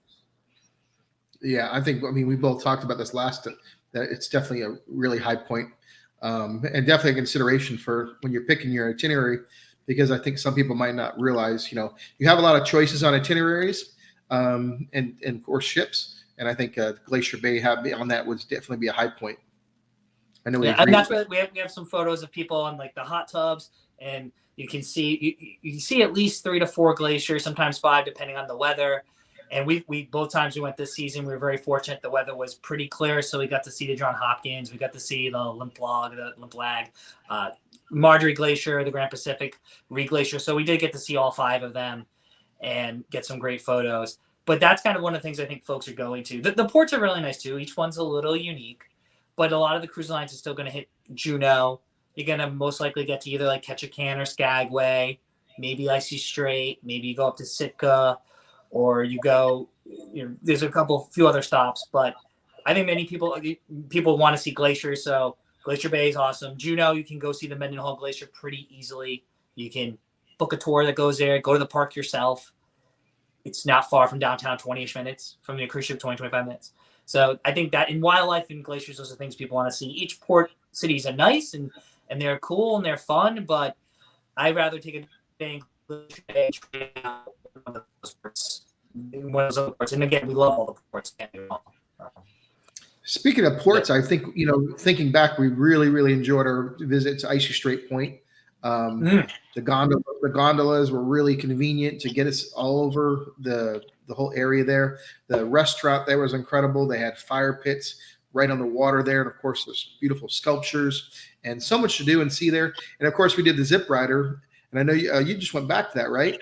Yeah, we both talked about this last, that it's definitely a really high point, and definitely a consideration for when you're picking your itinerary, because I think some people might not realize, you have a lot of choices on itineraries, and of course ships. And I think Glacier Bay on that would definitely be a high point. I know. Yeah, and that's where we have some photos of people on like the hot tubs, and you can see you see at least 3 to 4 glaciers, sometimes 5, depending on the weather. And we both times we went this season, we were very fortunate. The weather was pretty clear, so we got to see the John Hopkins, we got to see the Limflag, Marjorie Glacier, the Grand Pacific, Reed Glacier. So we did get to see all 5 of them and get some great photos. But that's kind of one of the things I think folks are going to. The ports are really nice too. Each one's a little unique, but a lot of the cruise lines are still going to hit Juneau. You're going to most likely get to either like Ketchikan or Skagway, maybe Icy Strait, maybe you go up to Sitka, or you go, there's a few other stops. But I think many people want to see glaciers, so Glacier Bay is awesome. Juneau, you can go see the Mendenhall Glacier pretty easily. You can book a tour that goes there, go to the park yourself. It's not far from downtown, 20-ish minutes from the cruise ship, 25 minutes. So I think that in wildlife and glaciers, those are things people want to see. Each port cities are nice and they're cool and they're fun, but I'd rather take a day in Glacier Bay and one of those ports. And again, we love all the ports. Speaking of ports, I think, thinking back, we really, really enjoyed our visit to Icy Strait Point. The gondolas were really convenient to get us all over the whole area there. The restaurant there was incredible. They had fire pits right on the water there, and of course there's beautiful sculptures and so much to do and see there. And of course we did the zip rider, and I know you just went back to that, right?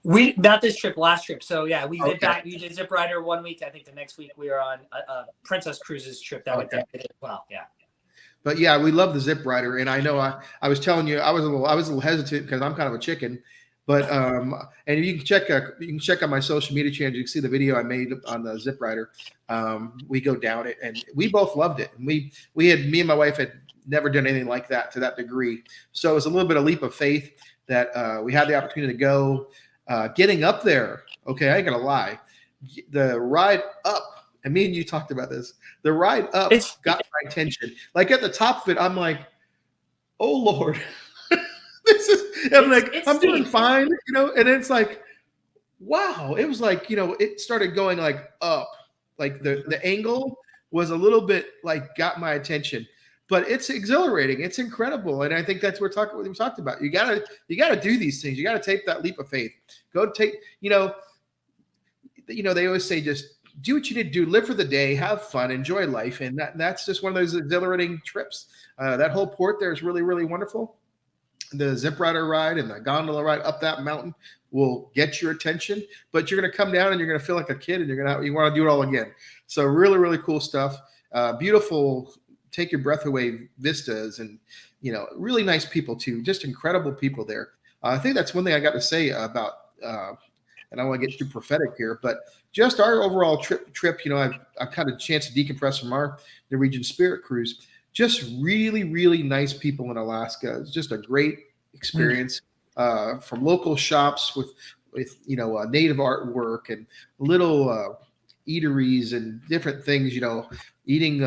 We not this trip, last trip. So yeah, we did that. We did zip rider 1 week. I think the next week we were on a Princess Cruises trip that went there as well. Yeah. But yeah, we love the zip rider, and I know I was telling you I was a little hesitant because I'm kind of a chicken, but and you can check on my social media channel. You can see the video I made on the zip rider. We go down it, and we both loved it. And me and my wife had never done anything like that to that degree. So it was a little bit of leap of faith that we had the opportunity to go. Getting up there, okay, I ain't gonna lie, the ride up, and me and you talked about this. The ride up got my attention. Like at the top of it, I'm like, oh Lord, I'm doing fine, and it's like, wow, it was like, it started going like up, like the angle was a little bit like got my attention, but it's exhilarating. It's incredible. And I think that's what we talked about. You gotta do these things. You gotta take that leap of faith. Go take, they always say, just do what you need to do, live for the day, have fun, enjoy life. And that's just one of those exhilarating trips. That whole port there is really, really wonderful. The zip rider ride and the gondola ride up that mountain will get your attention, but you're going to come down and you're going to feel like a kid and you want to do it all again. So really, really cool stuff. Beautiful, take your breath away vistas, and really nice people too. Just incredible people there. I think that's one thing I got to say about, and I don't want to get too prophetic here, but just our overall trip. I've had a chance to decompress from our Norwegian Spirit cruise. Just really, really nice people in Alaska. It's just a great experience. From local shops with native artwork and little eateries and different things. Eating.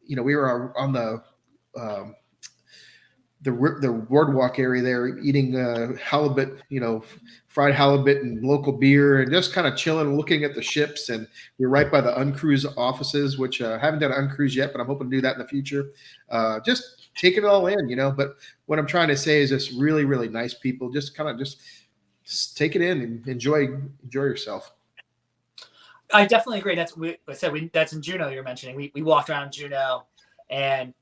We were on the boardwalk area there, eating halibut, fried halibut and local beer, and just kind of chilling, looking at the ships. And we're right by the uncruise offices, which I haven't done an uncruise yet, but I'm hoping to do that in the future. Just taking it all in, But what I'm trying to say is just really, really nice people. Just kind of just take it in and enjoy yourself. I definitely agree. That's in Juneau you're mentioning. We walked around Juneau, and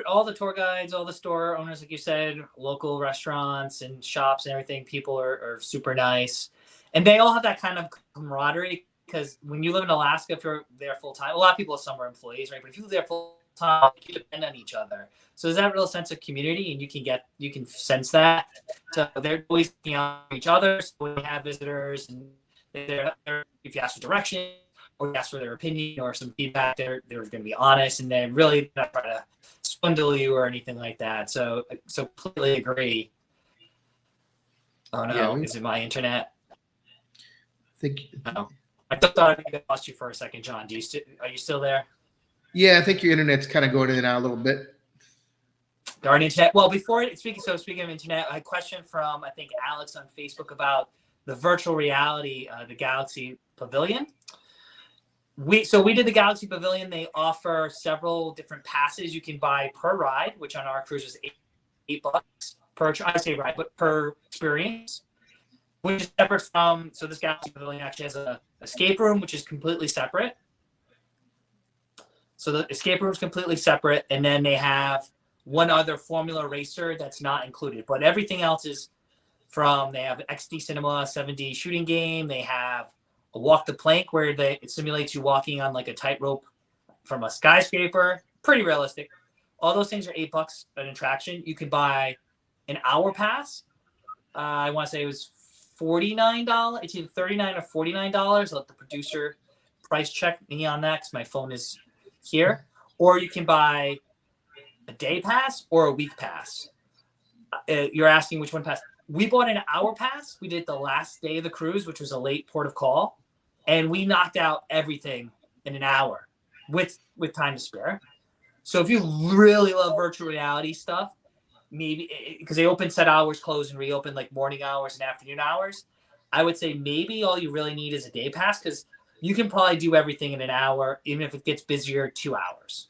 all the tour guides, all the store owners, like you said, local restaurants and shops and everything, people are super nice. And they all have that kind of camaraderie, because when you live in Alaska, if you're there full time, a lot of people are summer employees, right? But if you live there full time, you depend on each other. So there's that real sense of community, and you can sense that. So they're always looking out for each other. So when we have visitors, and if you ask for direction or you ask for their opinion or some feedback, they're going to be honest, and they're really not trying to swindle you or anything like that. So completely agree. Oh no, is it my internet? No. I thought I lost you for a second, John. Are you still there? Yeah, I think your internet's kind of going in and out a little bit. Darn internet. Well, speaking of internet, I had a question from, I think, Alex on Facebook about the virtual reality, the Galaxy Pavilion. We did the Galaxy Pavilion. They offer several different passes you can buy per ride, which on our cruise was $8 per, I say ride, but per experience, which is separate from, so this Galaxy Pavilion actually has a escape room, which is completely separate. So the escape room is completely separate. And then they have one other Formula Racer that's not included, but everything else is they have XD Cinema, 7D shooting game. They have a walk the plank where it simulates you walking on like a tightrope from a skyscraper. Pretty realistic. All those things are $8 an attraction. You can buy an hour pass. I want to say it was $49. It's either $39 or $49. Let the producer price check me on that because my phone is here. Or you can buy a day pass or a week pass. You're asking which one pass. We bought an hour pass. We did the last day of the cruise, which was a late port of call, and we knocked out everything in an hour with time to spare. So if you really love virtual reality stuff, maybe because they open set hours, close and reopen like morning hours and afternoon hours, I would say maybe all you really need is a day pass, because you can probably do everything in an hour, even if it gets busier, 2 hours.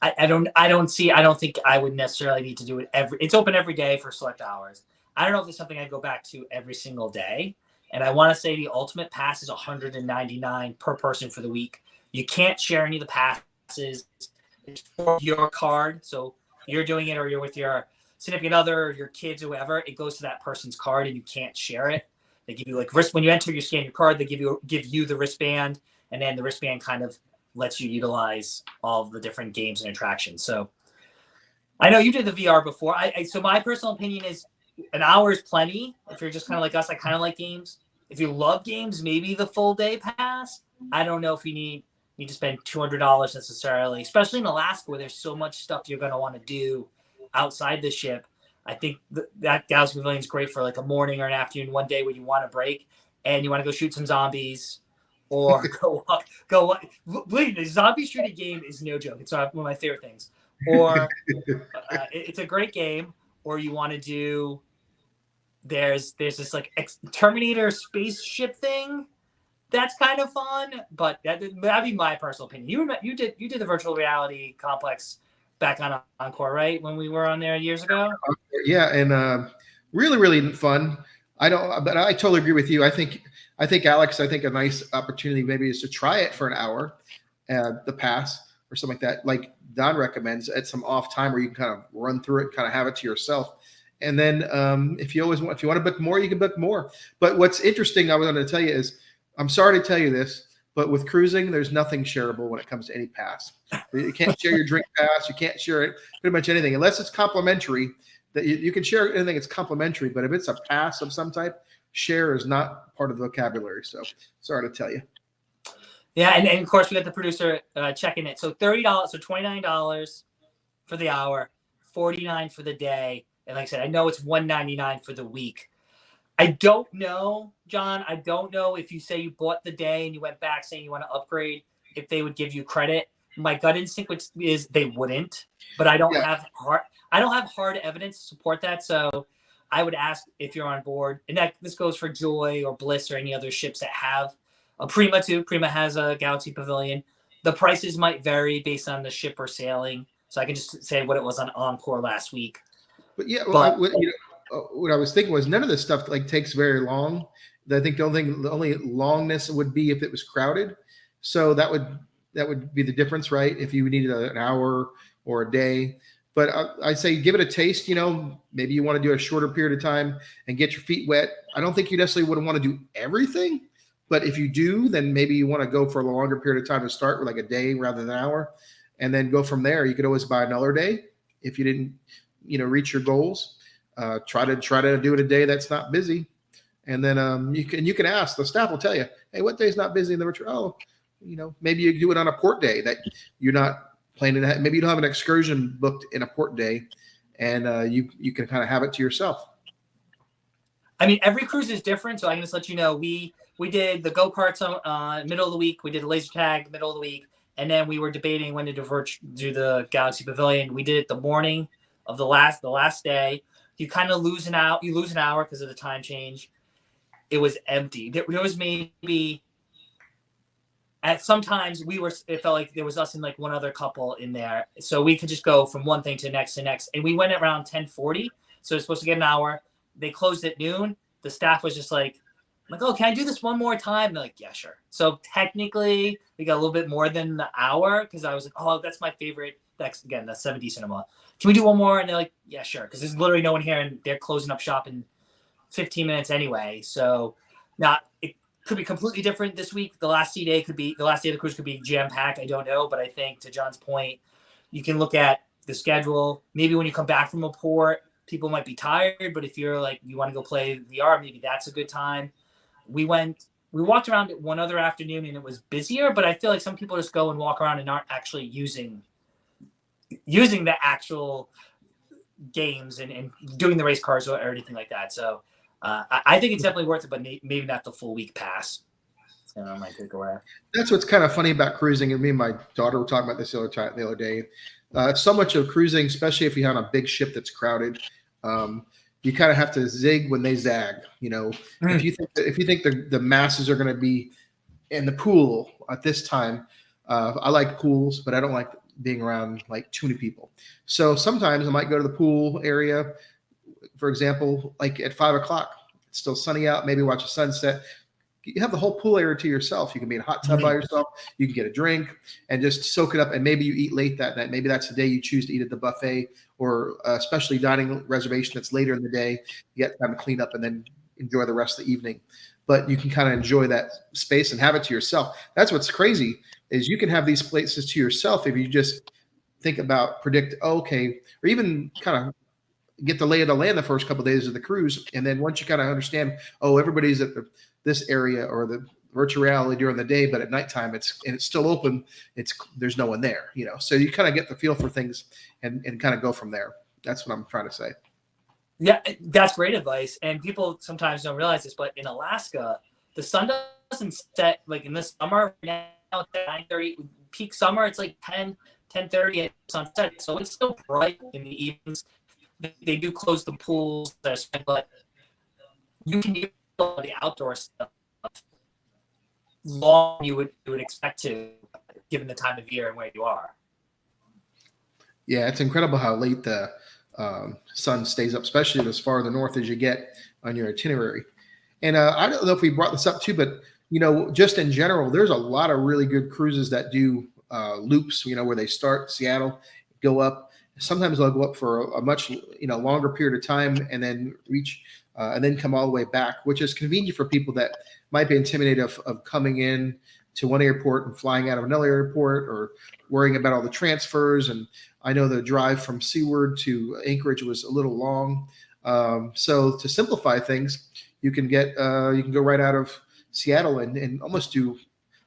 I don't think I would necessarily need to do it it's open every day for select hours. I don't know if it's something I'd go back to every single day. And I want to say the ultimate pass is $199 per person for the week. You can't share any of the passes. It's for your card. So you're doing it or you're with your significant other or your kids or whoever, it goes to that person's card and you can't share it. They give you like when you enter, you scan your card, they give you the wristband, and then the wristband kind of lets you utilize all of the different games and attractions. So I know you did the VR before. So my personal opinion is an hour is plenty. If you're just kind of like us, I kind of like games. If you love games, maybe the full day pass. I don't know if you need need to spend $200 necessarily, especially in Alaska where there's so much stuff you're going to want to do outside the ship. I think that Galaxy Pavilion is great for like a morning or an afternoon, one day when you want to break and you want to go shoot some zombies or go walk. Believe me, the zombie shooting game is no joke. It's one of my favorite things. Or it's a great game. Or you want to do, there's this like Terminator spaceship thing. That's kind of fun, but that'd be my personal opinion. You did the virtual reality complex back on Encore, right? When we were on there years ago. Yeah, and really, really fun. But I totally agree with you. I think Alex, I think a nice opportunity maybe is to try it for an hour, the pass or something like that. Like Don recommends at some off time where you can kind of run through it, kind of have it to yourself. And then if you want to book more, you can book more. But what's interesting, I was going to tell you is, I'm sorry to tell you this, but with cruising, there's nothing shareable when it comes to any pass. You can't share your drink pass. You can't share it pretty much anything unless it's complimentary. That you can share anything it's complimentary, but if it's a pass of some type, share is not part of the vocabulary. So sorry to tell you. Yeah, and of course we got the producer checking it. So $30, so $29 for the hour, $49 for the day, and like I said, I know it's $199 for the week. I don't know, John. I don't know if you say you bought the day and you went back saying you want to upgrade, if they would give you credit. My gut instinct is they wouldn't, but I don't have hard evidence to support that. So I would ask if you're on board, and this goes for Joy or Bliss or any other ships that have a Prima too. Prima has a Galaxy Pavilion. The prices might vary based on the ship or sailing. So I can just say what it was on Encore last week. But yeah, well, what I was thinking was none of this stuff like takes very long. I think the only longness would be if it was crowded. So that would be the difference, right? If you needed an hour or a day. But I say give it a taste. Maybe you want to do a shorter period of time and get your feet wet. I don't think you necessarily would want to do everything, but if you do, then maybe you want to go for a longer period of time to start with, like a day rather than an hour, and then go from there. You could always buy another day if you didn't, reach your goals. Try to do it a day that's not busy, and then you can ask. The staff will tell you, hey, what day is not busy in the retreat? Oh, maybe you do it on a port day that you're not planning to have. Maybe you don't have an excursion booked in a port day, and you can kind of have it to yourself. I mean, every cruise is different, so I can just let you know we did the go-karts middle of the week. We did laser tag middle of the week, and then we were debating when to do the Galaxy Pavilion. We did it the morning of the last day. You kind of lose an hour. You lose an hour because of the time change. It was empty. There was maybe sometimes it felt like there was us and like one other couple in there, so we could just go from one thing to next, and we went around 10:40. So it's supposed to get an hour. They closed at noon. The staff was just like, oh, can I do this one more time? And they're like, yeah, sure. So technically, we got a little bit more than the hour because I was like, oh, that's my favorite. That's 7D Cinema. Can we do one more? And they're like, yeah, sure. Because there's literally no one here, and they're closing up shop in 15 minutes anyway. So it could be completely different this week. The last day of the cruise could be jam-packed. I don't know. But I think, to John's point, you can look at the schedule. Maybe when you come back from a port, people might be tired, but if you're like, you want to go play VR, maybe that's a good time. We walked around it one other afternoon and it was busier, but I feel like some people just go and walk around and aren't actually using the actual games and doing the race cars or anything like that. So I think it's definitely worth it, but maybe not the full week pass. So I might take away. That's what's kind of funny about cruising. And me and my daughter were talking about this the other day. So much of cruising, especially if you're on a big ship that's crowded, you kind of have to zig when they zag. If you think the masses are going to be in the pool at this time, I like pools, but I don't like being around like too many people. So sometimes I might go to the pool area, for example, like at 5 o'clock. It's still sunny out. Maybe watch a sunset. You have the whole pool area to yourself. You can be in a hot tub by yourself. You can get a drink and just soak it up. And maybe you eat late that night. Maybe that's the day you choose to eat at the buffet or a specialty dining reservation that's later in the day. You get time to clean up and then enjoy the rest of the evening. But you can kind of enjoy that space and have it to yourself. That's what's crazy is you can have these places to yourself if you just predict, or even kind of get the lay of the land the first couple of days of the cruise. And then once you kind of understand, everybody's at this area or the virtual reality during the day, but at nighttime it's still open. There's no one there, So you kind of get the feel for things and kind of go from there. That's what I'm trying to say. Yeah, that's great advice. And people sometimes don't realize this, but in Alaska, the sun doesn't set like in the summer. Now it's 9:30. Peak summer, it's like 10:30 at sunset. So it's still bright in the evenings. They do close the pools, but you can do the outdoor stuff long you would expect to, given the time of year and where you are. Yeah, it's incredible how late the sun stays up, especially as far the north as you get on your itinerary. And I don't know if we brought this up too, but just in general, there's a lot of really good cruises that do loops. Where they start Seattle, go up. Sometimes they'll go up for a much longer period of time and then reach and then come all the way back, which is convenient for people that might be intimidated of coming in to one airport and flying out of another airport, or worrying about all the transfers. And I know the drive from Seward to Anchorage was a little long. So to simplify things, you can go right out of Seattle and almost do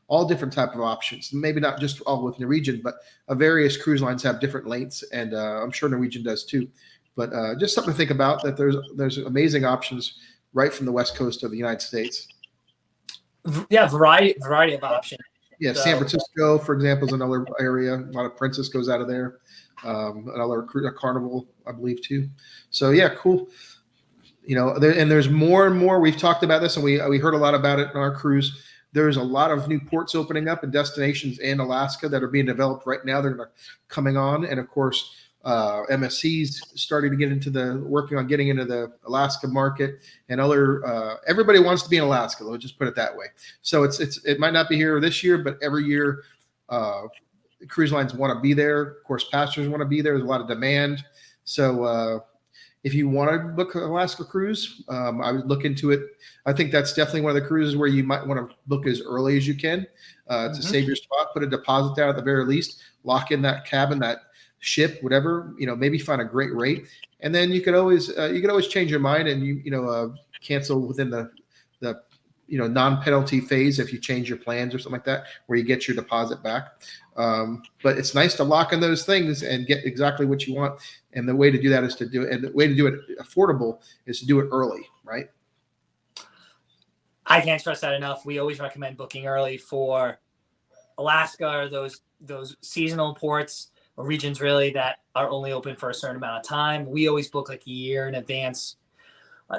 all different type of options. Maybe not just all with Norwegian, but various cruise lines have different lengths, and I'm sure Norwegian does too. But just something to think about, that there's amazing options right from the west coast of the United States. Yeah, variety of options. Yeah, so, San Francisco, for example, is another area. A lot of Princess goes out of there. Another Carnival, I believe, too. So yeah, cool. And there's more and more. We've talked about this, and we heard a lot about it on our cruise. There's a lot of new ports opening up and destinations in Alaska that are being developed right now. They're coming on, and of course, MSC's starting to working on getting into the Alaska market, and everybody wants to be in Alaska. Let's just put it that way. So it might not be here this year, but every year, cruise lines want to be there. Of course, passengers want to be there. There's a lot of demand. So if you want to book an Alaska cruise, I would look into it. I think that's definitely one of the cruises where you might want to book as early as you can to save your spot. Put a deposit down at the very least. Lock in that cabin, that ship, whatever. Maybe find a great rate, and then you could always change your mind and cancel within the non-penalty phase if you change your plans or something like that, where you get your deposit back. But it's nice to lock in those things and get exactly what you want. And the way to do that is and the way to do it affordable is to do it early, right? I can't stress that enough. We always recommend booking early for Alaska, or those seasonal ports or regions really that are only open for a certain amount of time. We always book like a year in advance.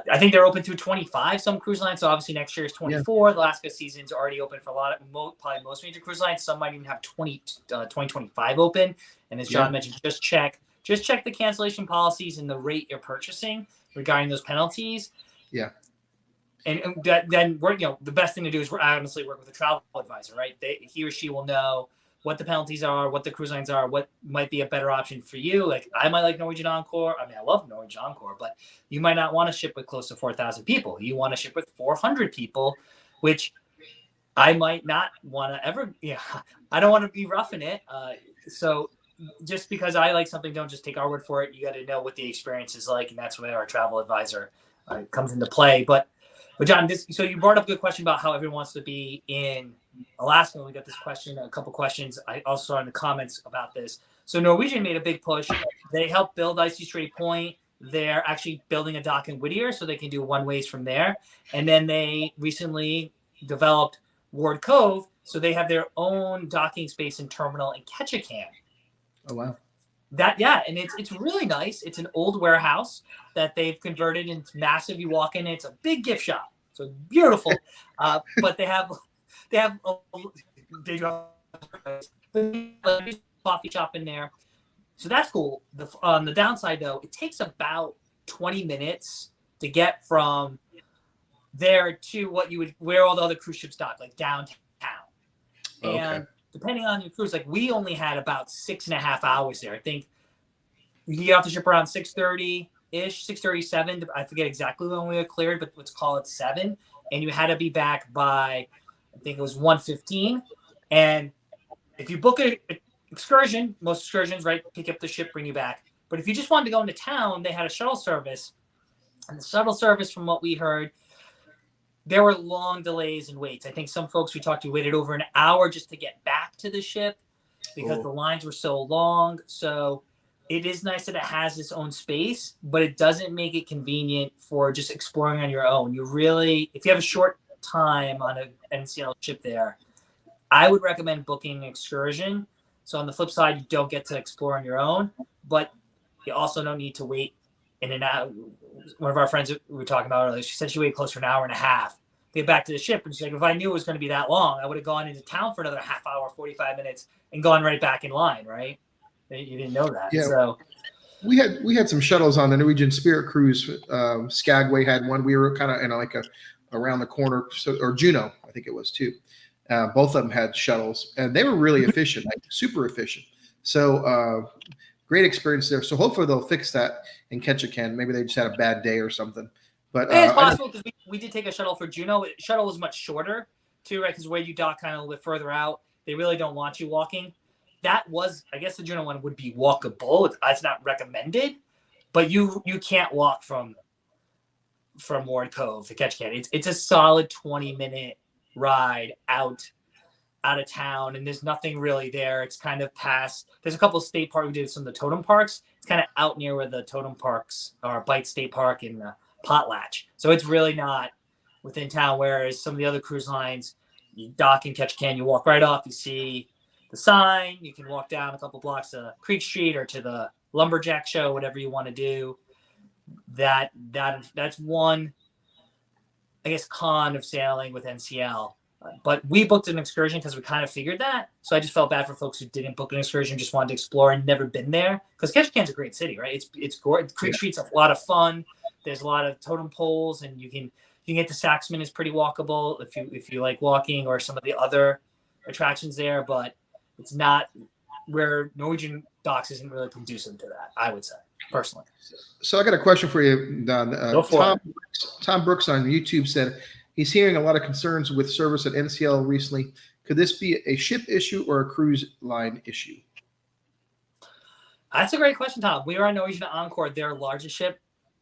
I think they're open through 25, some cruise lines. So obviously next year is 24. Yeah. The Alaska season's already open for probably most major cruise lines. Some might even have 2025 open. And as John mentioned, just check the cancellation policies and the rate you're purchasing regarding those penalties. Yeah. And then the best thing to do is honestly work with a travel advisor, right? He or she will know what the penalties are, what the cruise lines are, what might be a better option for you. Like I might like Norwegian Encore. I mean, I love Norwegian Encore, but you might not want to ship with close to 4,000 people. You want to ship with 400 people, which I might not want to ever. Yeah, I don't want to be roughing it. So just because I like something, don't just take our word for it. You got to know what the experience is like, and that's where our travel advisor comes into play. But John, so you brought up a good question about how everyone wants to be in Alaska. We got this question, a couple questions. I also saw in the comments about this. So Norwegian made a big push. They helped build Icy Strait Point. They're actually building a dock in Whittier so they can do one-ways from there. And then they recently developed Ward Cove, so they have their own docking space and terminal in Ketchikan. Oh, wow. And it's really nice. It's an old warehouse that they've converted into massive. You walk in, it's a big gift shop. So beautiful. But they have a coffee shop in there. So that's cool. On the downside though, it takes about 20 minutes to get from there to where all the other cruise ships dock, like downtown. Okay. And depending on your cruise, like we only had about 6.5 hours there. I think you get off the ship around 6:30-ish, 6:37. I forget exactly when we were cleared, but let's call it 7. And you had to be back by, I think it was 1:15. And if you book an excursion, most excursions, right, pick up the ship, bring you back. But if you just wanted to go into town, they had a shuttle service. And the shuttle service, from what we heard, there were long delays and waits. I think some folks we talked to waited over an hour just to get back to the ship because the lines were so long. So it is nice that it has its own space, but it doesn't make it convenient for just exploring on your own. You really, if you have a short time on an NCL ship there, I would recommend booking an excursion. So on the flip side, you don't get to explore on your own, but you also don't need to wait in and out. One of our friends we were talking about earlier, she said she waited close to an hour and a half to get back to the ship. And she's like, if I knew it was going to be that long, I would have gone into town for another half hour, 45 minutes and gone right back in line, right? You didn't know that. Yeah. So we had some shuttles on the Norwegian Spirit cruise. Skagway had one. We were kind of in like around the corner, or Juneau, I think it was too. Both of them had shuttles, and they were really efficient, like super efficient. So great experience there. So hopefully they'll fix that in Ketchikan. Maybe they just had a bad day or something. But it's possible because we did take a shuttle for Juneau. Shuttle was much shorter too, right? Because where you dock kind of a little bit further out, they really don't want you walking. That was, I guess, the Juneau one would be walkable. It's not recommended, but you can't walk from Ward Cove to Ketchikan. It's a solid 20-minute ride out of town, and there's nothing really there. It's kind of past. There's a couple of state parks. We did some of the totem parks. It's kind of out near where the totem parks are, Bite State Park and Potlatch. So it's really not within town. Whereas some of the other cruise lines, you dock in Ketchikan, you walk right off. You see the sign. You can walk down a couple blocks to Creek Street or to the Lumberjack Show, whatever you want to do. That's one, I guess, con of sailing with NCL. But we booked an excursion because we kind of figured that. So I just felt bad for folks who didn't book an excursion, just wanted to explore and never been there. Because Ketchikan's a great city, right? It's gorgeous. Creek Street's a lot of fun. There's a lot of totem poles, and you can get to Saxman is pretty walkable if you like walking, or some of the other attractions there. But it's not where Norwegian docks isn't really conducive to that, I would say, personally. So I got a question for you, Don. Tom Brooks on YouTube said he's hearing a lot of concerns with service at NCL recently. Could this be a ship issue or a cruise line issue? That's a great question, Tom. We were on Norwegian Encore, their largest ship.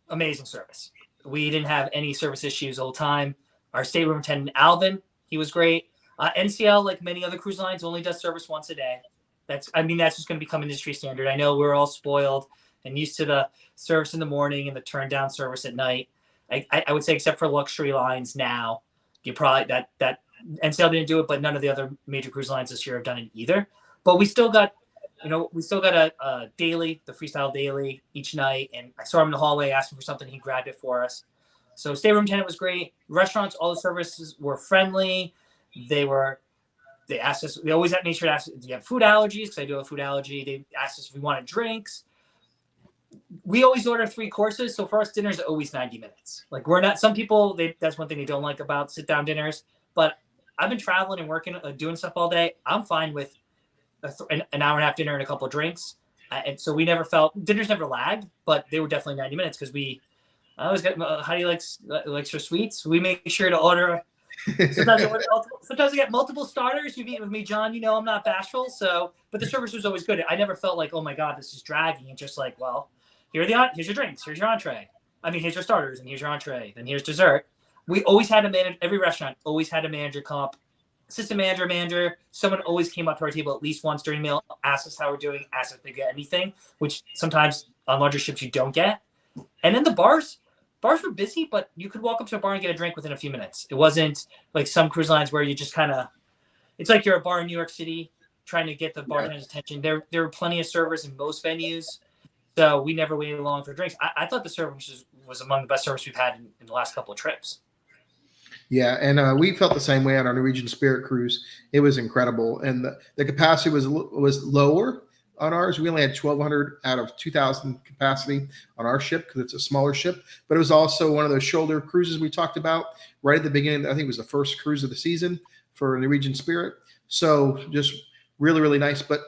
Amazing service. We didn't have any service issues the whole time. Our stateroom attendant, Alvin, he was great. NCL, like many other cruise lines, only does service once a day. That's just going to become industry standard. I know we're all spoiled and used to the service in the morning and the turn down service at night. I would say, except for luxury lines now, you probably that NCL didn't do it, but none of the other major cruise lines this year have done it either. But we still got a daily, the freestyle daily each night. And I saw him in the hallway, asked him for something. He grabbed it for us. So stateroom attendant was great. Restaurants, all the services were friendly. They asked us, we always made sure to ask, do you have food allergies? Because I do have a food allergy. They asked us if we wanted drinks. We always order 3 courses. So for us, dinners are always 90 minutes. Like, we're not, some people, that's one thing they don't like about sit down dinners. But I've been traveling and working, doing stuff all day. I'm fine with an hour and a half dinner and a couple of drinks. And so we never felt, dinners never lagged, but they were definitely 90 minutes because I always get, how do you like your sweets? We make sure to order. Sometimes I get multiple starters. You've eaten with me, John. You know I'm not bashful. So, but the service was always good. I never felt like, oh my God, this is dragging. It's just like, well, here's your drinks, here's your entree. I mean, here's your starters, and here's your entree, then here's dessert. We always had a manager. Every restaurant always had a manager come up, assistant manager. Someone always came up to our table at least once during meal, asked us how we're doing, asked if they get anything, which sometimes on larger ships you don't get. And then the bars were busy, but you could walk up to a bar and get a drink within a few minutes. It wasn't like some cruise lines where you just kind of, it's like you're a bar in New York City trying to get the bartender's attention. There were plenty of servers in most venues, so we never waited long for drinks. I thought the service was among the best service we've had in the last couple of trips. Yeah, and we felt the same way on our Norwegian Spirit cruise. It was incredible, and the capacity was lower on ours. We only had 1,200 out of 2,000 capacity on our ship because it's a smaller ship. But it was also one of those shoulder cruises we talked about right at the beginning. I think it was the first cruise of the season for Norwegian Spirit. So just really, really nice. But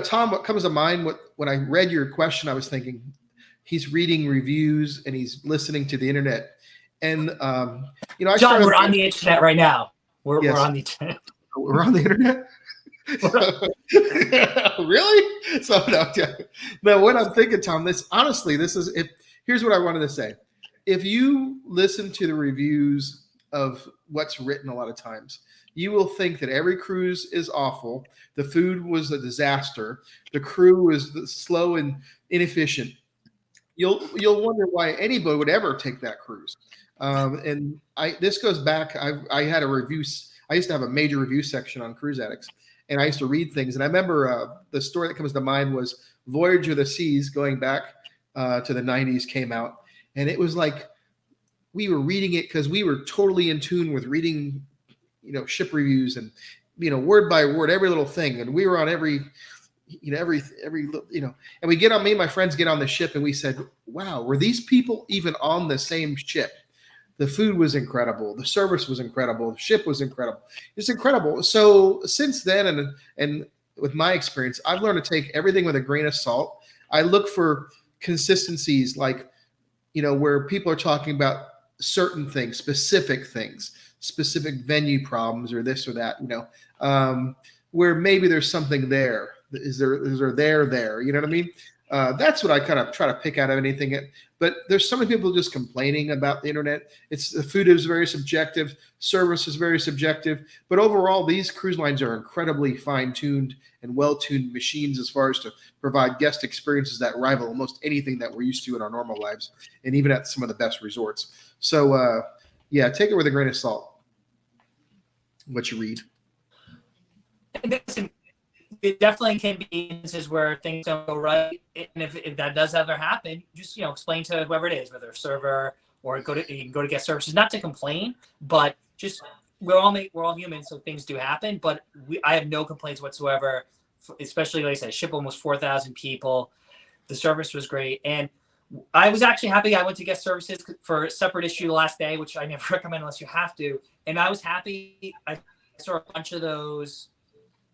Tom, what comes to mind when I read your question, I was thinking he's reading reviews and he's listening to the internet. And John, we're on the internet right now. We're on the internet. We're on the internet. Really? So no. What I'm thinking, Tom, here's what I wanted to say. If you listen to the reviews of what's written a lot of times. You will think that every cruise is awful. The food was a disaster. The crew was slow and inefficient. You'll wonder why anybody would ever take that cruise. And this goes back. I had a review. I used to have a major review section on Cruise Addicts, and I used to read things. And I remember the story that comes to mind was Voyage of the Seas, going back to the '90s, came out, and it was like we were reading it because we were totally in tune with reading, ship reviews and word by word every little thing, and we were on every and we get on, me and my friends get on the ship, and we said, wow, were these people even on the same ship? The food was incredible, the service was incredible, the ship was incredible. It's incredible. So since then, and with my experience, I've learned to take everything with a grain of salt. I look for consistencies, like where people are talking about certain things, specific venue problems, or this or that, where maybe there's something there. Is there there? You know what I mean? That's what I kind of try to pick out of anything. But there's so many people just complaining about the internet. The food is very subjective. Service is very subjective. But overall, these cruise lines are incredibly fine-tuned and well-tuned machines as far as to provide guest experiences that rival almost anything that we're used to in our normal lives, and even at some of the best resorts. So, yeah, take it with a grain of salt, what you read. And it definitely can be instances where things don't go right, and if that does ever happen, just explain to whoever it is, whether a server or you can go to guest services, not to complain, but just we're all human, so things do happen. But I have no complaints whatsoever, especially like I said, ship almost 4,000 people. The service was great, and I was actually happy. I went to guest services for a separate issue the last day, which I never recommend unless you have to. And I was happy. I saw a bunch of those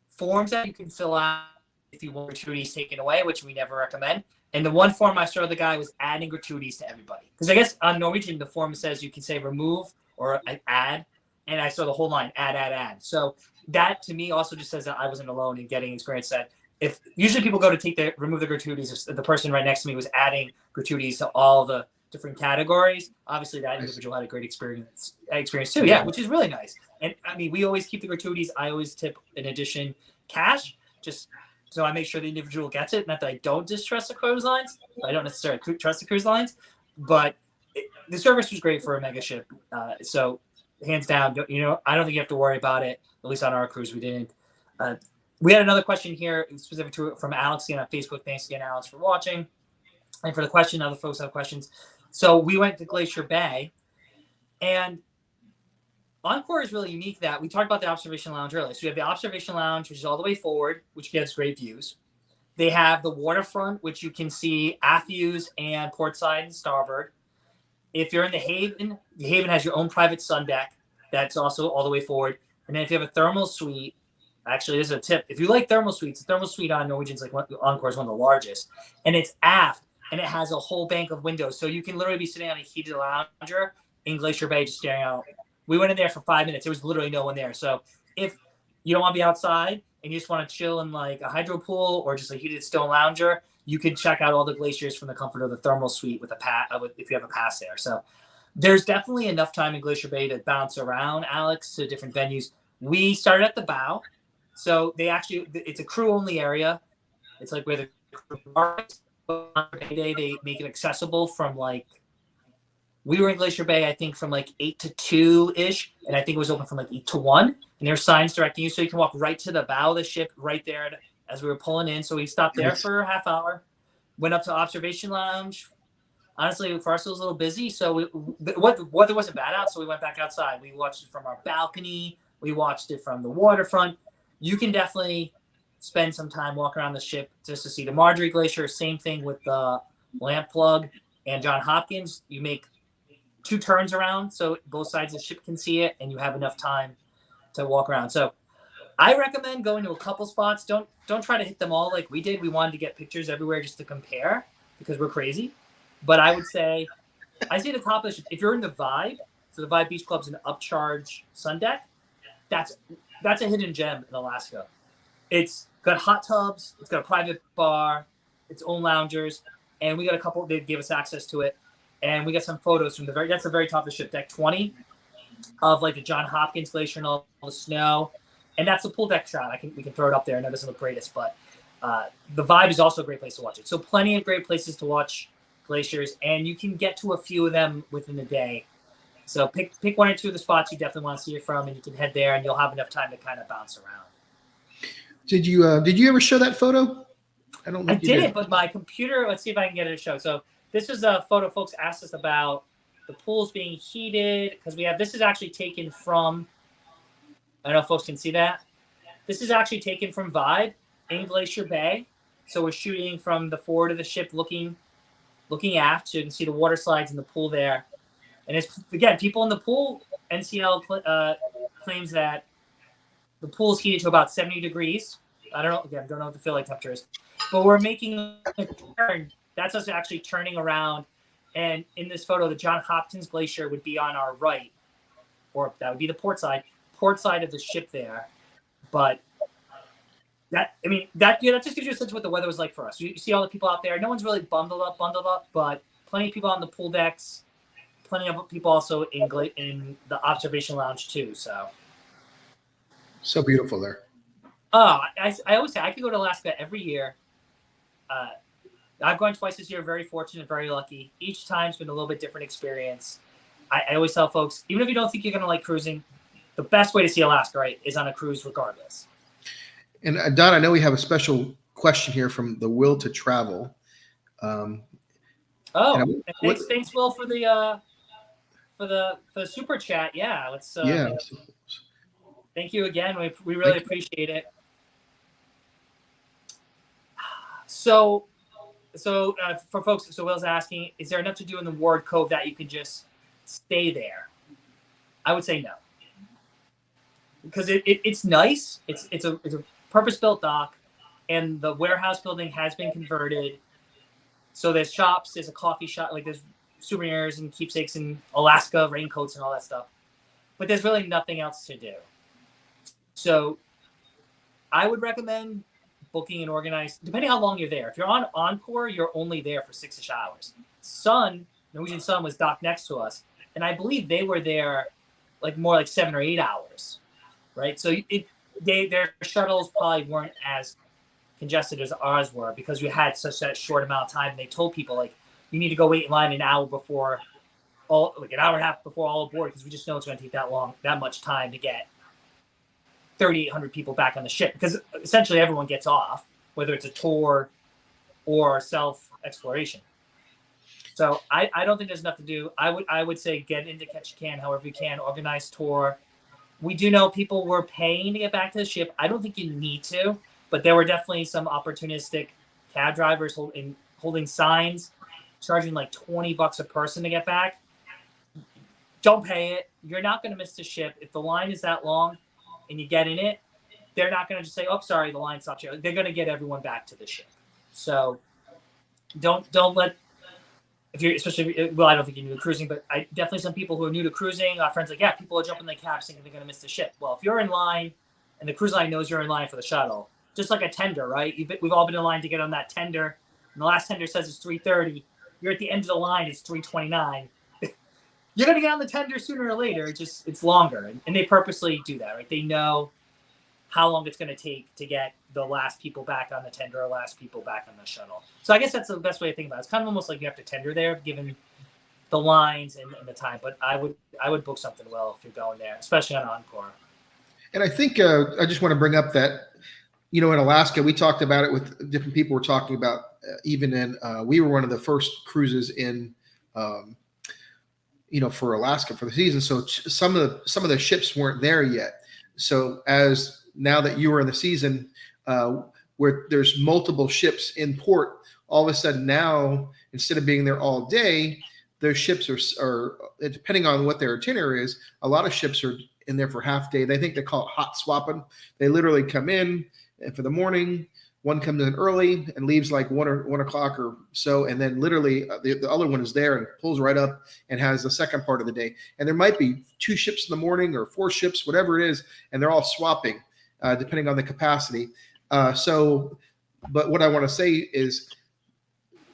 forms that you can fill out if you want gratuities taken away, which we never recommend. And the one form I saw the guy was adding gratuities to everybody. Because I guess on Norwegian, the form says you can say remove or add. And I saw the whole line, add. So that to me also just says that I wasn't alone in getting experience that if usually people go to remove the gratuities, if the person right next to me was adding gratuities to all the different categories, obviously that individual had a great experience too. Yeah, which is really nice. And I mean, we always keep the gratuities. I always tip in addition cash, just so I make sure the individual gets it. Not that I don't distrust the cruise lines. I don't necessarily trust the cruise lines, but the service was great for a mega ship. So hands down, I don't think you have to worry about it. At least on our cruise, we didn't. We had another question here specific to from Alex again on Facebook. Thanks again, Alex, for watching. And for the question, other folks have questions. So we went to Glacier Bay, and Encore is really unique that we talked about the observation lounge earlier. So you have the observation lounge, which is all the way forward, which gives great views. They have the waterfront, which you can see aft views and port side and starboard. If you're in the Haven has your own private sun deck. That's also all the way forward. And then if you have a thermal suite, actually, this is a tip. If you like thermal suites, the thermal suite on Norwegian's Encore is one of the largest. And it's aft, and it has a whole bank of windows. So you can literally be sitting on a heated lounger in Glacier Bay just staring out. We went in there for 5 minutes. There was literally no one there. So if you don't want to be outside and you just want to chill in like a hydro pool or just a heated stone lounger, you can check out all the glaciers from the comfort of the thermal suite with if you have a pass there. So there's definitely enough time in Glacier Bay to bounce around, Alex, to different venues. We started at the bow. So it's a crew-only area. It's like where the crew are. On payday, they make it accessible from we were in Glacier Bay, I think, from 8 to 2-ish, and I think it was open from 8 to 1. And there's signs directing you, so you can walk right to the bow of the ship right there as we were pulling in. So we stopped there for a half hour, went up to Observation Lounge. Honestly, for us, it was a little busy, so the weather wasn't bad out, so we went back outside. We watched it from our balcony. We watched it from the waterfront. You can definitely spend some time walking around the ship just to see the Marjorie Glacier. Same thing with the Lamp Plug and John Hopkins. You make 2 turns around so both sides of the ship can see it, and you have enough time to walk around. So I recommend going to a couple spots. Don't try to hit them all like we did. We wanted to get pictures everywhere just to compare because we're crazy. But I would say, the top of the ship, if you're in the Vibe, so the Vibe Beach Club's an upcharge sun deck, that's a hidden gem in Alaska. It's got hot tubs, it's got a private bar, its own loungers, and we got a couple, they gave us access to it. And we got some photos from that's the very top of the ship, deck 20. of like the John Hopkins Glacier and all the snow. And that's a pool deck shot. We can throw it up there. I know it doesn't look greatest, but the vibe is also a great place to watch it. So plenty of great places to watch glaciers, and you can get to a few of them within a day. So pick one or two of the spots you definitely want to see it from, and you can head there, and you'll have enough time to kind of bounce around. Did you ever show that photo? I don't think I didn't, but my computer. Let's see if I can get it to show. So this is a photo folks asked us about the pools being heated because we have. This is actually taken from. I don't know if folks can see that. This is actually taken from Vibe in Glacier Bay. So we're shooting from the forward of the ship, looking aft, so you can see the water slides in the pool there. And it's again, people in the pool. NCL claims that the pool is heated to about 70 degrees. I don't know. Again, don't know what the feel like temperature is, but we're making a turn. That's us actually turning around. And in this photo, the John Hopkins Glacier would be on our right, or that would be the port side of the ship there. But that just gives you a sense of what the weather was like for us. You see all the people out there. No one's really bundled up, but plenty of people on the pool decks. Plenty of people also in the observation lounge too. So beautiful there. I always say I could go to Alaska every year. I've gone twice this year. Very fortunate, very lucky. Each time's been a little bit different experience. I always tell folks, even if you don't think you're going to like cruising, the best way to see Alaska, right, is on a cruise regardless. And Don, I know we have a special question here from the Will to Travel. Thanks, Will, for the super chat. Yeah, let's. Thank you again. We really appreciate it. So for folks, so Will's asking, is there enough to do in the Ward Cove that you can just stay there? I would say no, because it's nice. It's a purpose-built dock, and the warehouse building has been converted. So there's shops, there's a coffee shop, like there's souvenirs and keepsakes and Alaska raincoats and all that stuff. But there's really nothing else to do. So I would recommend booking and organize, depending how long you're there. If you're on Encore, you're only there for 6-ish hours. Norwegian Sun was docked next to us, and I believe they were there like more like 7 or 8 hours, right? So their shuttles probably weren't as congested as ours were because we had such that short amount of time. And they told people like you need to go wait in line an hour before an hour and a half before all aboard because we just know it's going to take that much time to get 3,800 people back on the ship because essentially everyone gets off, whether it's a tour or self-exploration. So I don't think there's enough to do. I would say get into catch you can, however you can, organize tour. We do know people were paying to get back to the ship. I don't think you need to, but there were definitely some opportunistic cab drivers holding signs, charging like $20 a person to get back. Don't pay it. You're not going to miss the ship. If the line is that long and you get in it, they're not going to just say, "Oh, sorry, the line stopped here." They're going to get everyone back to the ship. So don't let, if you're, especially, well, I don't think you're new to cruising, but I definitely some people who are new to cruising, our friends like, yeah, people are jumping in the cabs thinking they're going to miss the ship. Well, if you're in line and the cruise line knows you're in line for the shuttle, just like a tender, right? We've all been in line to get on that tender, and the last tender says it's 3:30. You're at the end of the line, it's 3:29. You're going to get on the tender sooner or later. It's longer, and they purposely do that, right? They know how long it's going to take to get the last people back on the tender or last people back on the shuttle. So I guess that's the best way to think about it. It's kind of almost like you have to tender there, given the lines and the time. But I would book something well if you're going there, especially on Encore. And I think I just want to bring up that, in Alaska, we talked about it with different people. We're talking about even in we were one of the first cruises in, for Alaska for the season. So some of the ships weren't there yet. So now that you were in the season, where there's multiple ships in port, all of a sudden now, instead of being there all day, those ships are depending on what their itinerary is, a lot of ships are in there for half day. They call it hot swapping. They literally come in for the morning. One comes in early and leaves like 1 o'clock or so, and then literally the other one is there and pulls right up and has the second part of the day. And there might be 2 ships in the morning or 4 ships, whatever it is, and they're all swapping depending on the capacity. But what I want to say is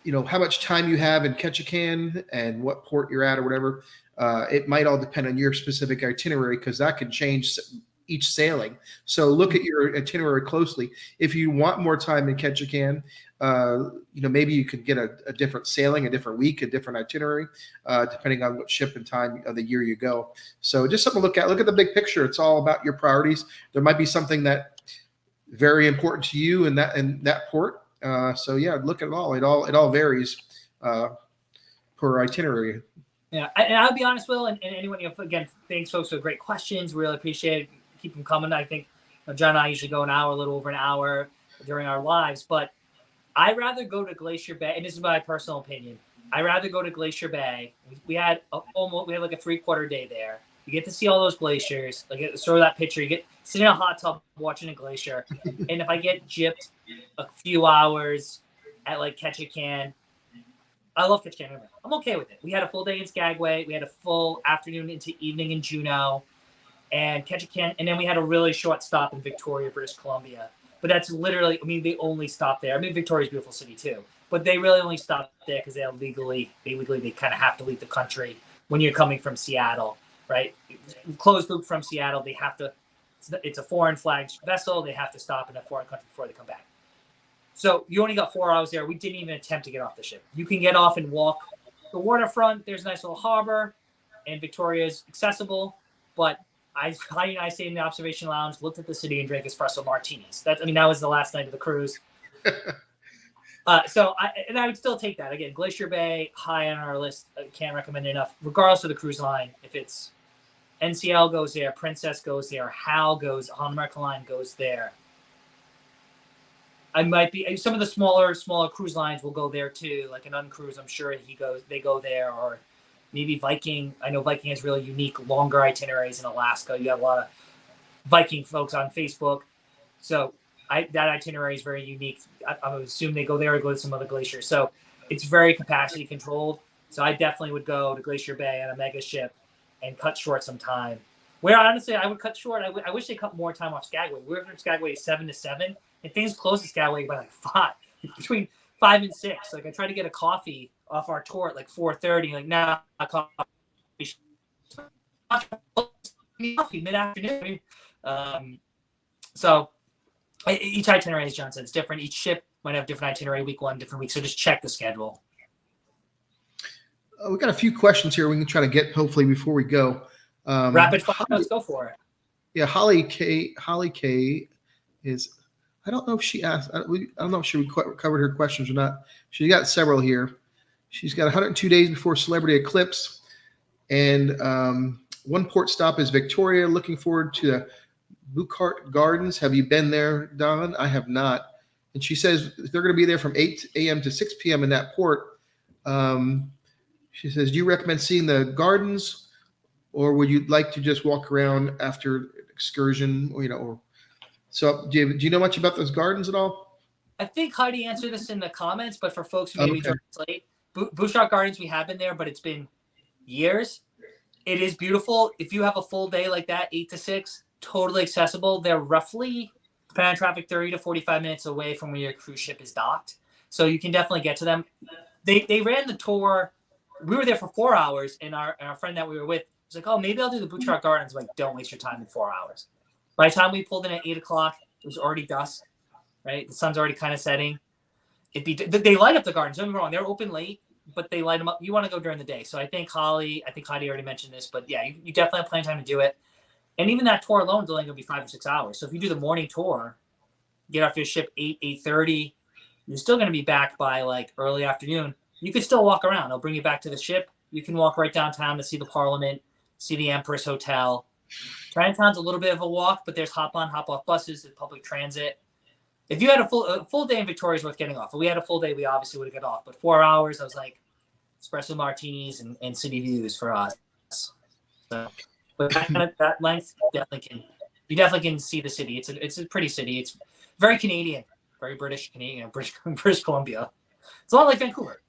how much time you have in Ketchikan and what port you're at or whatever. It might all depend on your specific itinerary because that can change each sailing. So look at your itinerary closely. If you want more time in Ketchikan, maybe you could get a different sailing, a different week, a different itinerary, depending on what ship and time of the year you go. So just something to look at. Look at the big picture. It's all about your priorities. There might be something that very important to you in that port. So yeah, look at it all. It all varies per itinerary. Yeah, and I'll be honest, Will, and anyone, again, thanks, folks, for great questions. Really appreciate it. Keep them coming. I think John and I usually go a little over an hour during our lives, but I'd rather go to Glacier Bay, and this is my personal opinion. I'd rather go to Glacier Bay. We had like a 3/4 day there. You get to see all those glaciers. Like, show that picture. You get sitting in a hot tub watching a glacier. And if I get gypped a few hours at like Ketchikan, I love Ketchikan. I'm okay with it. We had a full day in Skagway. We had a full afternoon into evening in Juneau and Ketchikan. And then we had a really short stop in Victoria, British Columbia. But that's literally, they only stopped there. Victoria's a beautiful city too. But they really only stopped there because they kind of have to leave the country when you're coming from Seattle, right? Closed loop from Seattle. They have to, it's a foreign flagged vessel. They have to stop in a foreign country before they come back. So you only got 4 hours there. We didn't even attempt to get off the ship. You can get off and walk the waterfront. There's a nice little harbor, and Victoria is accessible. But I stayed in the observation lounge, looked at the city, and drank espresso martinis. That was the last night of the cruise. So I would still take that. Again, Glacier Bay, high on our list. I can't recommend it enough, regardless of the cruise line. If it's NCL goes there, Princess goes there, HAL goes, On American Line goes there. I might be some of the smaller cruise lines will go there too, like an Uncruise. I'm sure they go there, or maybe Viking. I know Viking has really unique, longer itineraries in Alaska. You have a lot of Viking folks on Facebook, so that itinerary is very unique. I would assume they go there or go to some other glaciers. So it's very capacity controlled. So I definitely would go to Glacier Bay on a mega ship and cut short some time. Where honestly, I would cut short. I wish they cut more time off Skagway. We were from Skagway 7 to 7. And things close to Skagway by like 5, between 5 and 6. Like I tried to get a coffee off our tour at like 4:30. Like now, coffee mid-afternoon. So each itinerary, as John said, is different. Each ship might have different itinerary, week 1, different week. So just check the schedule. We got a few questions here we can try to get hopefully before we go. Rapid fire. Let's go for it. Yeah, Holly K is. I don't know if she asked. I don't know if she covered her questions or not. She got several here. She's got 102 days before Celebrity Eclipse, and one port stop is Victoria. Looking forward to the Bucart Gardens. Have you been there, Don? I have not. And she says they're going to be there from 8 a.m. to 6 p.m. in that port. She says, do you recommend seeing the gardens, or would you like to just walk around after excursion? So do you know much about those gardens at all? I think Heidi answered this in the comments, but for folks who maybe joined us late, Bouchard Gardens, we have been there, but it's been years. It is beautiful. If you have a full day like that, 8 to 6, totally accessible. They're roughly, depending on traffic, 30 to 45 minutes away from where your cruise ship is docked. So you can definitely get to them. They ran the tour. We were there for 4 hours, and our friend that we were with was like, oh, maybe I'll do the Bouchard Gardens. I'm like, don't waste your time in 4 hours. By the time we pulled in at 8 o'clock, it was already dusk, right? The sun's already kind of setting. They light up the gardens. Don't get me wrong; they're open late, but they light them up. You want to go during the day. So I think Heidi already mentioned this, but yeah, you definitely have plenty of time to do it. And even that tour alone is only going to be 5 or 6 hours. So if you do the morning tour, get off your ship 8:30, you're still going to be back by like early afternoon. You could still walk around. They'll bring you back to the ship. You can walk right downtown to see the Parliament, see the Empress Hotel. Chinatown's a little bit of a walk, but there's hop-on, hop-off buses and public transit. If you had a full day in Victoria is worth getting off. If we had a full day, we obviously would have got off. But 4 hours, I was like, espresso martinis and city views for us. So, but that length, you definitely can see the city. It's a pretty city. It's very Canadian, very British Canadian, British Columbia. It's a lot like Vancouver.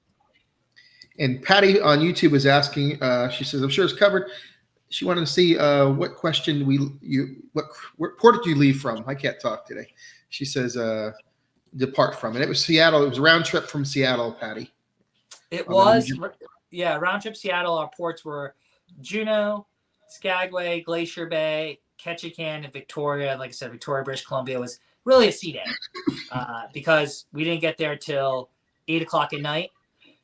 And Patty on YouTube was asking. She says, "I'm sure it's covered." She wanted to see what question what port did you leave from? I can't talk today. She says depart from, and it was Seattle. It was a round trip from Seattle, Patty. It on the was, Norwegian? yeah, round trip Seattle. Our ports were Juneau, Skagway, Glacier Bay, Ketchikan, and Victoria. Like I said, Victoria, British Columbia was really a sea day because we didn't get there till 8 o'clock at night.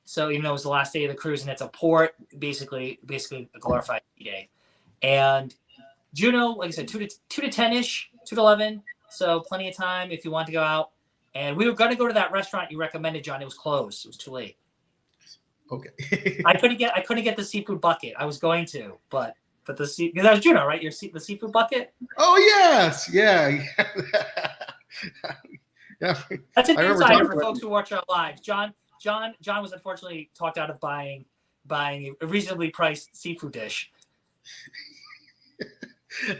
So even though it was the last day of the cruise and it's a port, basically a glorified sea day. And Juneau, like I said, 2 to 10-ish, 2 to 11. So plenty of time if you want to go out. And we were going to go to that restaurant you recommended, John. It was closed. It was too late. Okay. I couldn't get the seafood bucket. I was going to, but that was Juneau, right? The seafood bucket. Oh yes, yeah. Yeah. That's an I remember insider talking for about folks who watch our lives. John was unfortunately talked out of buying a reasonably priced seafood dish.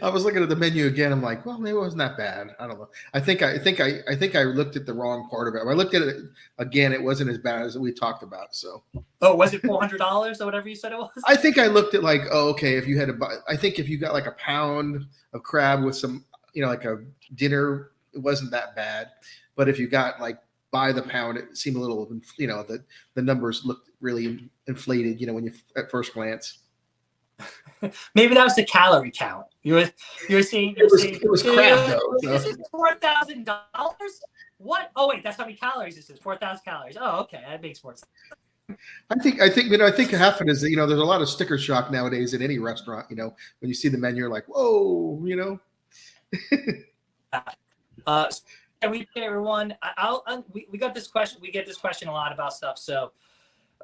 I was looking at the menu again. I'm like, well, maybe it wasn't that bad. I don't know. I think I looked at the wrong part of it. When I looked at it again, it wasn't as bad as we talked about. So, Oh, was it $400 or whatever you said it was? I think I looked at like, oh, okay, if you had to buy, I think if you got like a pound of crab with some, like a dinner, it wasn't that bad. But if you got like by the pound, it seemed a little, the numbers looked really inflated, when you at first glance. Maybe that was the calorie count. You're seeing. It was crab though. This is $4,000. What? Oh wait, that's how many calories this is. 4,000 calories. Oh, okay, that makes more sense. I think half it is there's a lot of sticker shock nowadays in any restaurant. When you see the menu, you're like, whoa, And we everyone. We got this question. We get this question a lot about stuff. So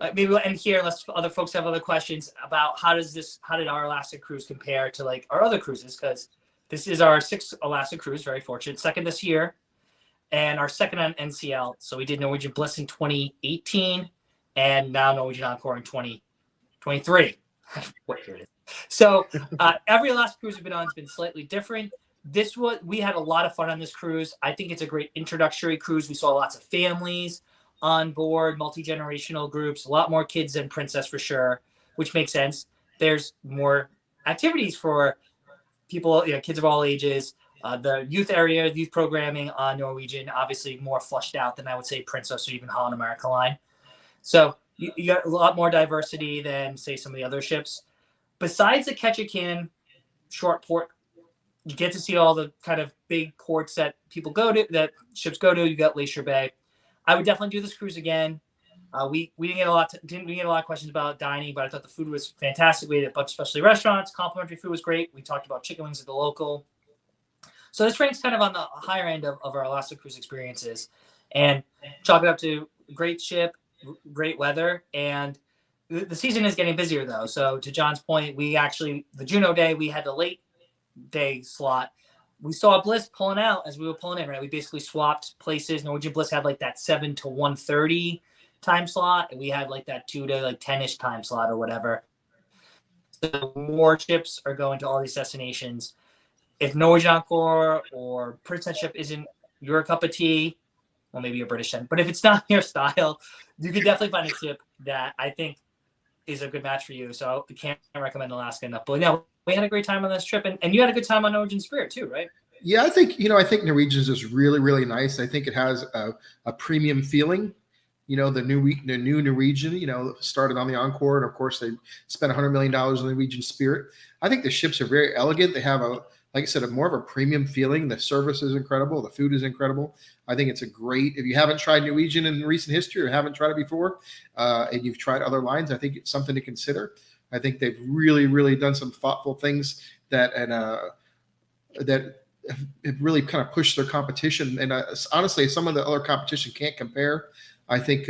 maybe we'll end here unless other folks have other questions about how did our Alaska cruise compare to like our other cruises? Because this is our 6th Alaska cruise. Very fortunate, 2nd this year, and our 2nd on NCL. So we did Norwegian Bliss in 2018, and now Norwegian Encore in 2023. What year it is? So every Alaska cruise we've been on has been slightly different. We had a lot of fun on this cruise. I think it's a great introductory cruise. We saw lots of families on board, multi-generational groups, a lot more kids than Princess for sure, which makes sense. There's more activities for people, kids of all ages. The youth programming on Norwegian, obviously more flushed out than I would say Princess or even Holland America Line. So you got a lot more diversity than say some of the other ships. Besides the Ketchikan short port, you get to see all the kind of big ports that ships go to. You got Glacier Bay. I would definitely do this cruise again. We didn't get a lot of questions about dining, but I thought the food was fantastic. We had a bunch of specialty restaurants. Complimentary food was great. We talked about chicken wings at the local. So this ranks kind of on the higher end of our Alaska cruise experiences. And chalk it up to great ship, great weather, and the season is getting busier though. So to John's point, the Juneau day, we had the late day slot. We saw Bliss pulling out as we were pulling in, right? We basically swapped places. Norwegian Bliss had like that 7 to 1:30 time slot, and we had like that 2 to like 10-ish time slot or whatever. So more ships are going to all these destinations. If Norwegian Encore or Princess ship isn't your cup of tea, well, maybe you're British then, but if it's not your style, you could definitely find a ship that I think is a good match for you. So I can't recommend Alaska enough. But yeah, we had a great time on this trip, and you had a good time on Norwegian Spirit too, right? Yeah, I think Norwegian's is really, really nice. I think it has a premium feeling. The new Norwegian, started on the Encore, and of course they spent $100 million on the Norwegian Spirit. I think the ships are very elegant. They have like I said, more of a premium feeling. The service is incredible. The food is incredible. I think it's if you haven't tried Norwegian in recent history or haven't tried it before, and you've tried other lines, I think it's something to consider. I think they've really, really done some thoughtful things that have really kind of pushed their competition. And honestly, some of the other competition can't compare. I think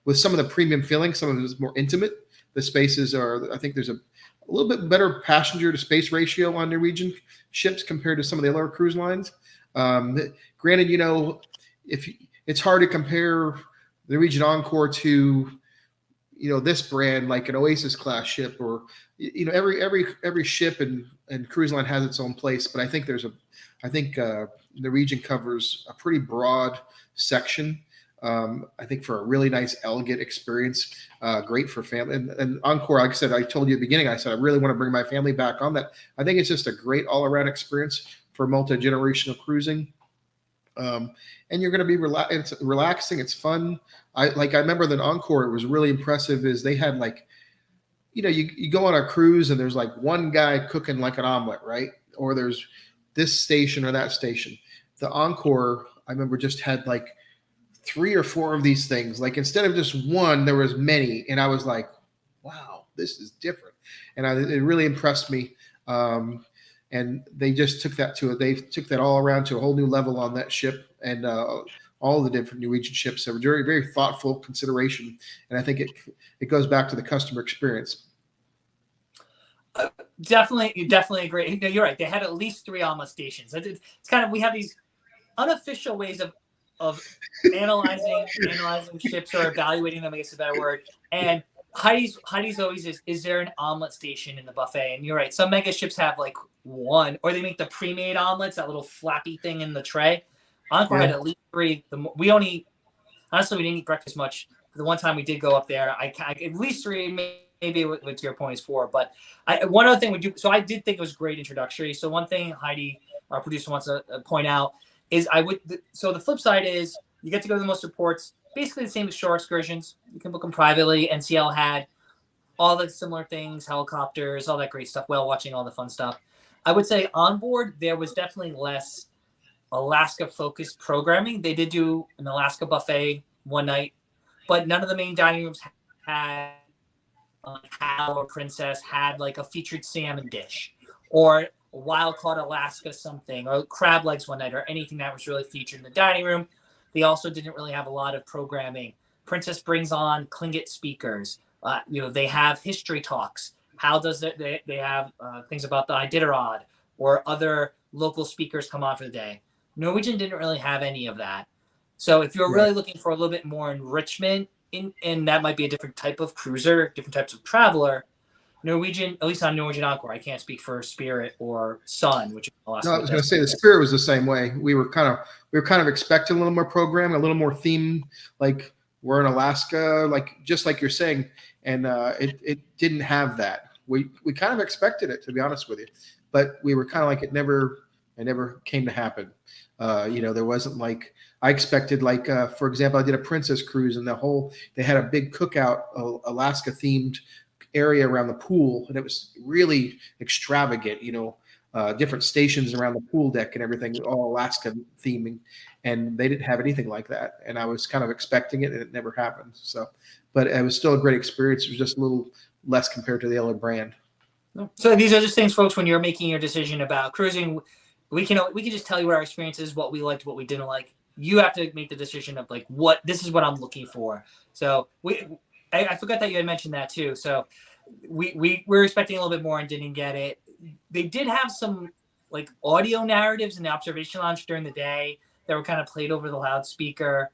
with some of the premium feeling, some of it is more intimate. The spaces I think there's a little bit better passenger to space ratio on Norwegian ships compared to some of the other cruise lines. Granted, if it's hard to compare the Norwegian Encore to, this brand like an Oasis class ship, or every ship and cruise line has its own place. But I think Norwegian covers a pretty broad section. I think for a really nice, elegant experience, great for family. And Encore, like I said, I told you at the beginning, I said, I really want to bring my family back on that. I think it's just a great all-around experience for multi-generational cruising. And you're going to be it's relaxing. It's fun. I remember that Encore, it was really impressive is they had like, you go on a cruise and there's like one guy cooking like an omelet, right? Or there's this station or that station. The Encore, I remember, just had like 3 or 4 of these things. Like instead of just one, there was many. And I was like, wow, this is different. And it really impressed me. And they just took that all around to a whole new level on that ship, and all the different Norwegian ships. So very, very thoughtful consideration. And I think it goes back to the customer experience. Definitely agree. You're right. They had at least 3 omelet stations. It's kind of, we have these unofficial ways of analyzing ships or evaluating them, I guess is a better word. And Heidi's always is there an omelet station in the buffet? And you're right. Some mega ships have like 1, or they make the pre-made omelets, that little flappy thing in the tray. Encore had at least 3. We didn't eat breakfast much. The one time we did go up there, I at least 3, maybe with your point is 4. But one other thing we do. So I did think it was great introductory. So one thing Heidi, our producer, wants to point out is so the flip side is you get to go to the most reports, basically the same as shore excursions. You can book them privately. NCL had all the similar things, helicopters, all that great stuff, whale watching, all the fun stuff. I would say on board, there was definitely less Alaska-focused programming. They did do an Alaska buffet one night, but none of the main dining rooms had Hal or Princess had like a featured salmon dish or wild caught Alaska something, or crab legs one night, or anything that was really featured in the dining room. They also didn't really have a lot of programming. Princess brings on Tlingit speakers. They have history talks. How does they have things about the Iditarod, or other local speakers come on for the day. Norwegian didn't really have any of that. So if you're really looking for a little bit more enrichment, and that might be a different type of cruiser, different types of traveler, Norwegian, at least on Norwegian Encore, I can't speak for Spirit or Sun, which is Alaska. No, I was going to say the Spirit was the same way. We were kind of expecting a little more program, a little more theme, like we're in Alaska, just like you're saying, and it didn't have that. We kind of expected it, to be honest with you, but we were kind of like it never came to happen. There wasn't like I expected. Like for example, I did a Princess cruise, and they had a big cookout, Alaska themed area around the pool, and it was really extravagant. Different stations around the pool deck and everything, all Alaska theming, and they didn't have anything like that. And I was kind of expecting it, and it never happened. So, but it was still a great experience. It was just a little less compared to the other brand. So these are just things, folks, when you're making your decision about cruising, we can just tell you what our experience is, what we liked, what we didn't like. You have to make the decision of like, this is what I'm looking for. So I forgot that you had mentioned that too. So we were expecting a little bit more and didn't get it. They did have some like audio narratives in the observation lounge during the day that were kind of played over the loudspeaker.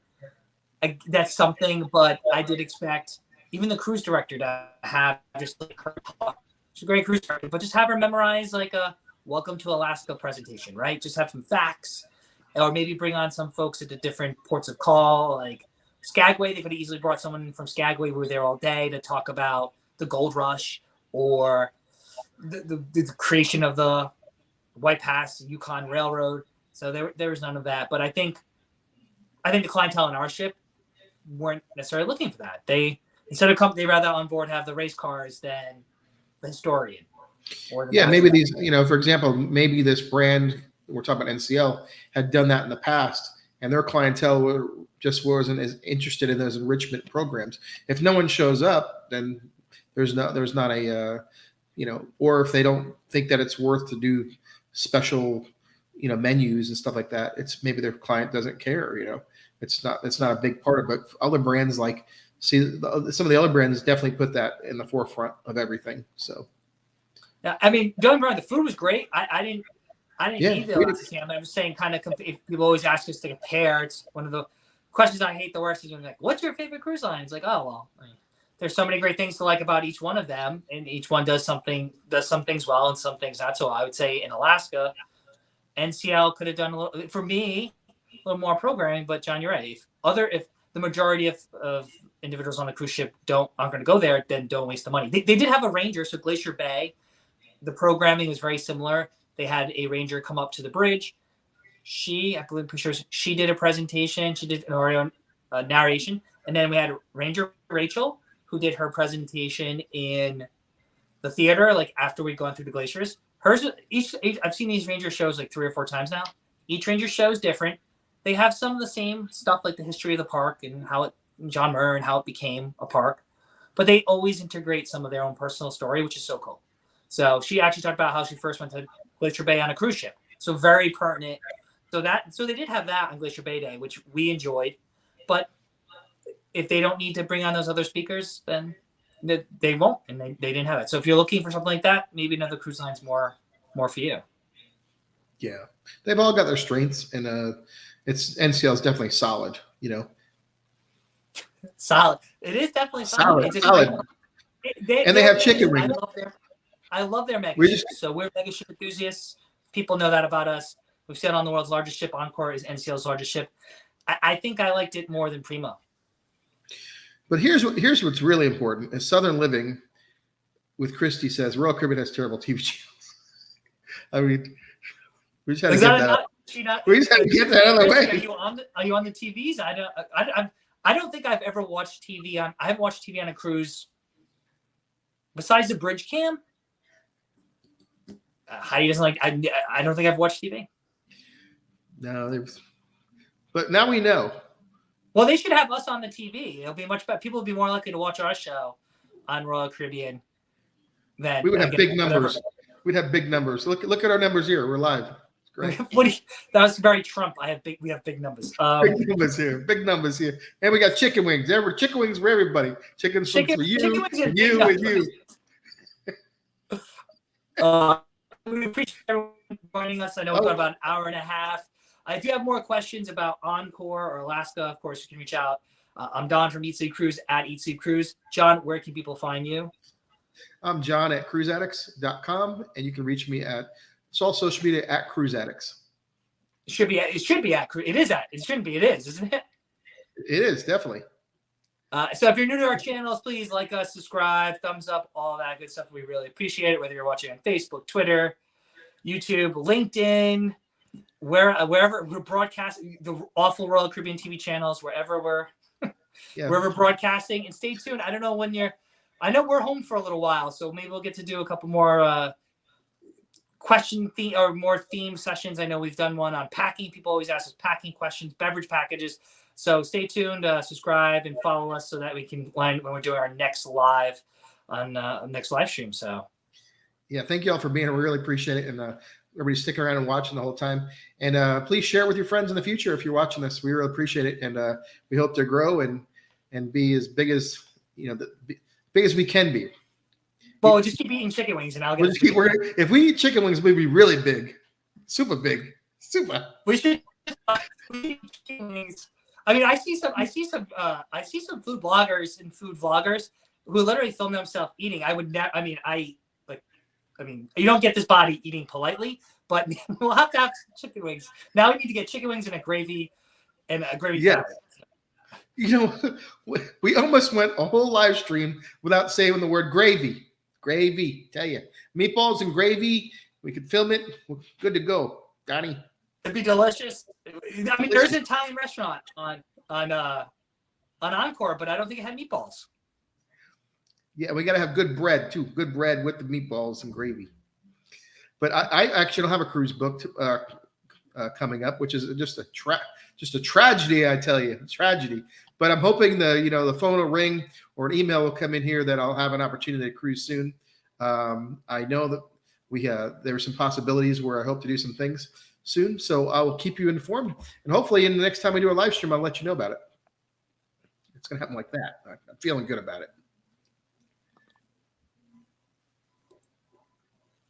That's something, but I did expect even the cruise director to have just like her talk. She's a great cruise director, but just have her memorize like a welcome to Alaska presentation, right? Just have some facts, or maybe bring on some folks at the different ports of call, like Skagway. They could have easily brought someone from Skagway who were there all day to talk about the gold rush or the creation of the White Pass Yukon Railroad. So there was none of that. But I think the clientele in our ship weren't necessarily looking for that. They rather on board have the race cars than the historian. Or the maybe these, for example, maybe this brand, we're talking about NCL, had done that in the past, and their clientele just wasn't as interested in those enrichment programs. If no one shows up, then there's not a, or if they don't think that it's worth to do special, menus and stuff like that, it's maybe their client doesn't care. It's not a big part of it. But other brands some of the other brands definitely put that in the forefront of everything. So. Yeah, I mean, don't get me wrong, the food was great. I didn't eat the Alaska salmon. I'm just saying, kind of, if people always ask us to compare, it's one of the questions I hate the worst is when like, what's your favorite cruise line? It's like, oh, well, there's so many great things to like about each one of them, and each one does some things well and some things not so well. I would say in Alaska, NCL could have done a little more programming, but John, you're right. If the majority of individuals on the cruise ship aren't going to go there, then don't waste the money. They did have a ranger, so Glacier Bay. The programming was very similar. They had a ranger come up to the bridge, I believe, she did a presentation. She did an narration, and then we had Ranger Rachel, who did her presentation in the theater, like after we'd gone through the glaciers. Hers, each I've seen these Ranger shows like 3 or 4 times now. Each Ranger show is different. They have some of the same stuff, like the history of the park and John Muir and how it became a park, but they always integrate some of their own personal story, which is so cool. So she actually talked about how she first went to Glacier Bay on a cruise ship. So very pertinent. So they did have that on Glacier Bay Day, which we enjoyed. But if they don't need to bring on those other speakers, then they won't, and they didn't have it. So if you're looking for something like that, maybe another cruise line's more for you. Yeah, they've all got their strengths, and it's NCL is definitely solid. Solid. It is definitely solid. Solid. And they have chicken wings. I love their mega ships. So we're mega ship enthusiasts. People know that about us. We've said on the world's largest ship, Encore is NCL's largest ship. I think I liked it more than Primo. But here's what's really important: is Southern Living with Christy says Royal Caribbean has terrible TV channels. I mean, we just had to get that out. We just had to get that out of the way. Are you on the TVs? I don't think I've ever watched TV on. I haven't watched TV on a cruise besides the bridge cam. Heidi doesn't like. I don't think I've watched TV. No, but now we know. Well, they should have us on the TV. It'll be much better. People will be more likely to watch our show on Royal Caribbean than we would have big numbers. We'd have big numbers. Look at our numbers here. We're live. Great. That was very Trump. We have big numbers. Big numbers here. Big numbers here. And we got chicken wings. There were chicken wings for everybody. Chicken for you, and you, and you. We appreciate everyone joining us. I know we've got about an hour and a half. If you have more questions about Encore or Alaska, of course, you can reach out. I'm Don from Eat Sleep Cruise at Eat Sleep Cruise. John, where can people find you? I'm John at cruiseaddicts.com, and you can reach me at all social media at Cruise Addicts. It should be at. It shouldn't be. It is, isn't it? It is, definitely. So if you're new to our channels, please like us, subscribe, thumbs up, all that good stuff. We really appreciate it, whether you're watching on Facebook, Twitter, YouTube, LinkedIn, wherever we're broadcasting, the awful Royal Caribbean TV channels, wherever we're broadcasting. And stay tuned. I don't know when I know we're home for a little while, so maybe we'll get to do a couple more more theme sessions. I know we've done one on packing. People always ask us packing questions, beverage packages. So stay tuned, subscribe, and follow us so that we can when we're doing our next live stream. So, yeah, thank you all for being here. We really appreciate it, and everybody sticking around and watching the whole time. And please share it with your friends in the future if you're watching this. We really appreciate it, and we hope to grow and be as big as big as we can be. Well, just keep eating chicken wings, and I'll get. If we eat chicken wings, we'd be really big, super big, super. We should eat chicken wings. I mean, I see some food bloggers and food vloggers who literally film themselves eating. I would never. I mean, you don't get this body eating politely, but we'll have to have chicken wings. Now we need to get chicken wings and a gravy Yeah. We almost went a whole live stream without saying the word gravy. Gravy, tell you, meatballs and gravy. We could film it. We're good to go, Donnie. It'd be delicious. I mean, there's an Italian restaurant on Encore, but I don't think it had meatballs. Yeah, we got to have good bread too. Good bread with the meatballs and gravy. But I actually don't have a cruise booked coming up, which is just a tragedy. I tell you, tragedy. But I'm hoping the phone will ring or an email will come in here that I'll have an opportunity to cruise soon. I know that there are some possibilities where I hope to do some things soon. So I will keep you informed. And hopefully in the next time we do a live stream, I'll let you know about it. It's going to happen like that. I'm feeling good about it.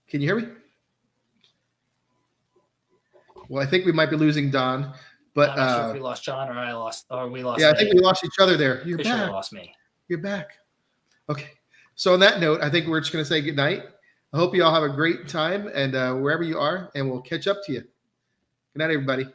Can you hear me? Well, I think we might be losing Don, but I'm not sure if we lost John or we lost. Yeah, I think we lost each other there. You're back. Back. Lost me. You're back. Okay. So on that note, I think we're just going to say good night. I hope you all have a great time and wherever you are, and we'll catch up to you. Good night, everybody.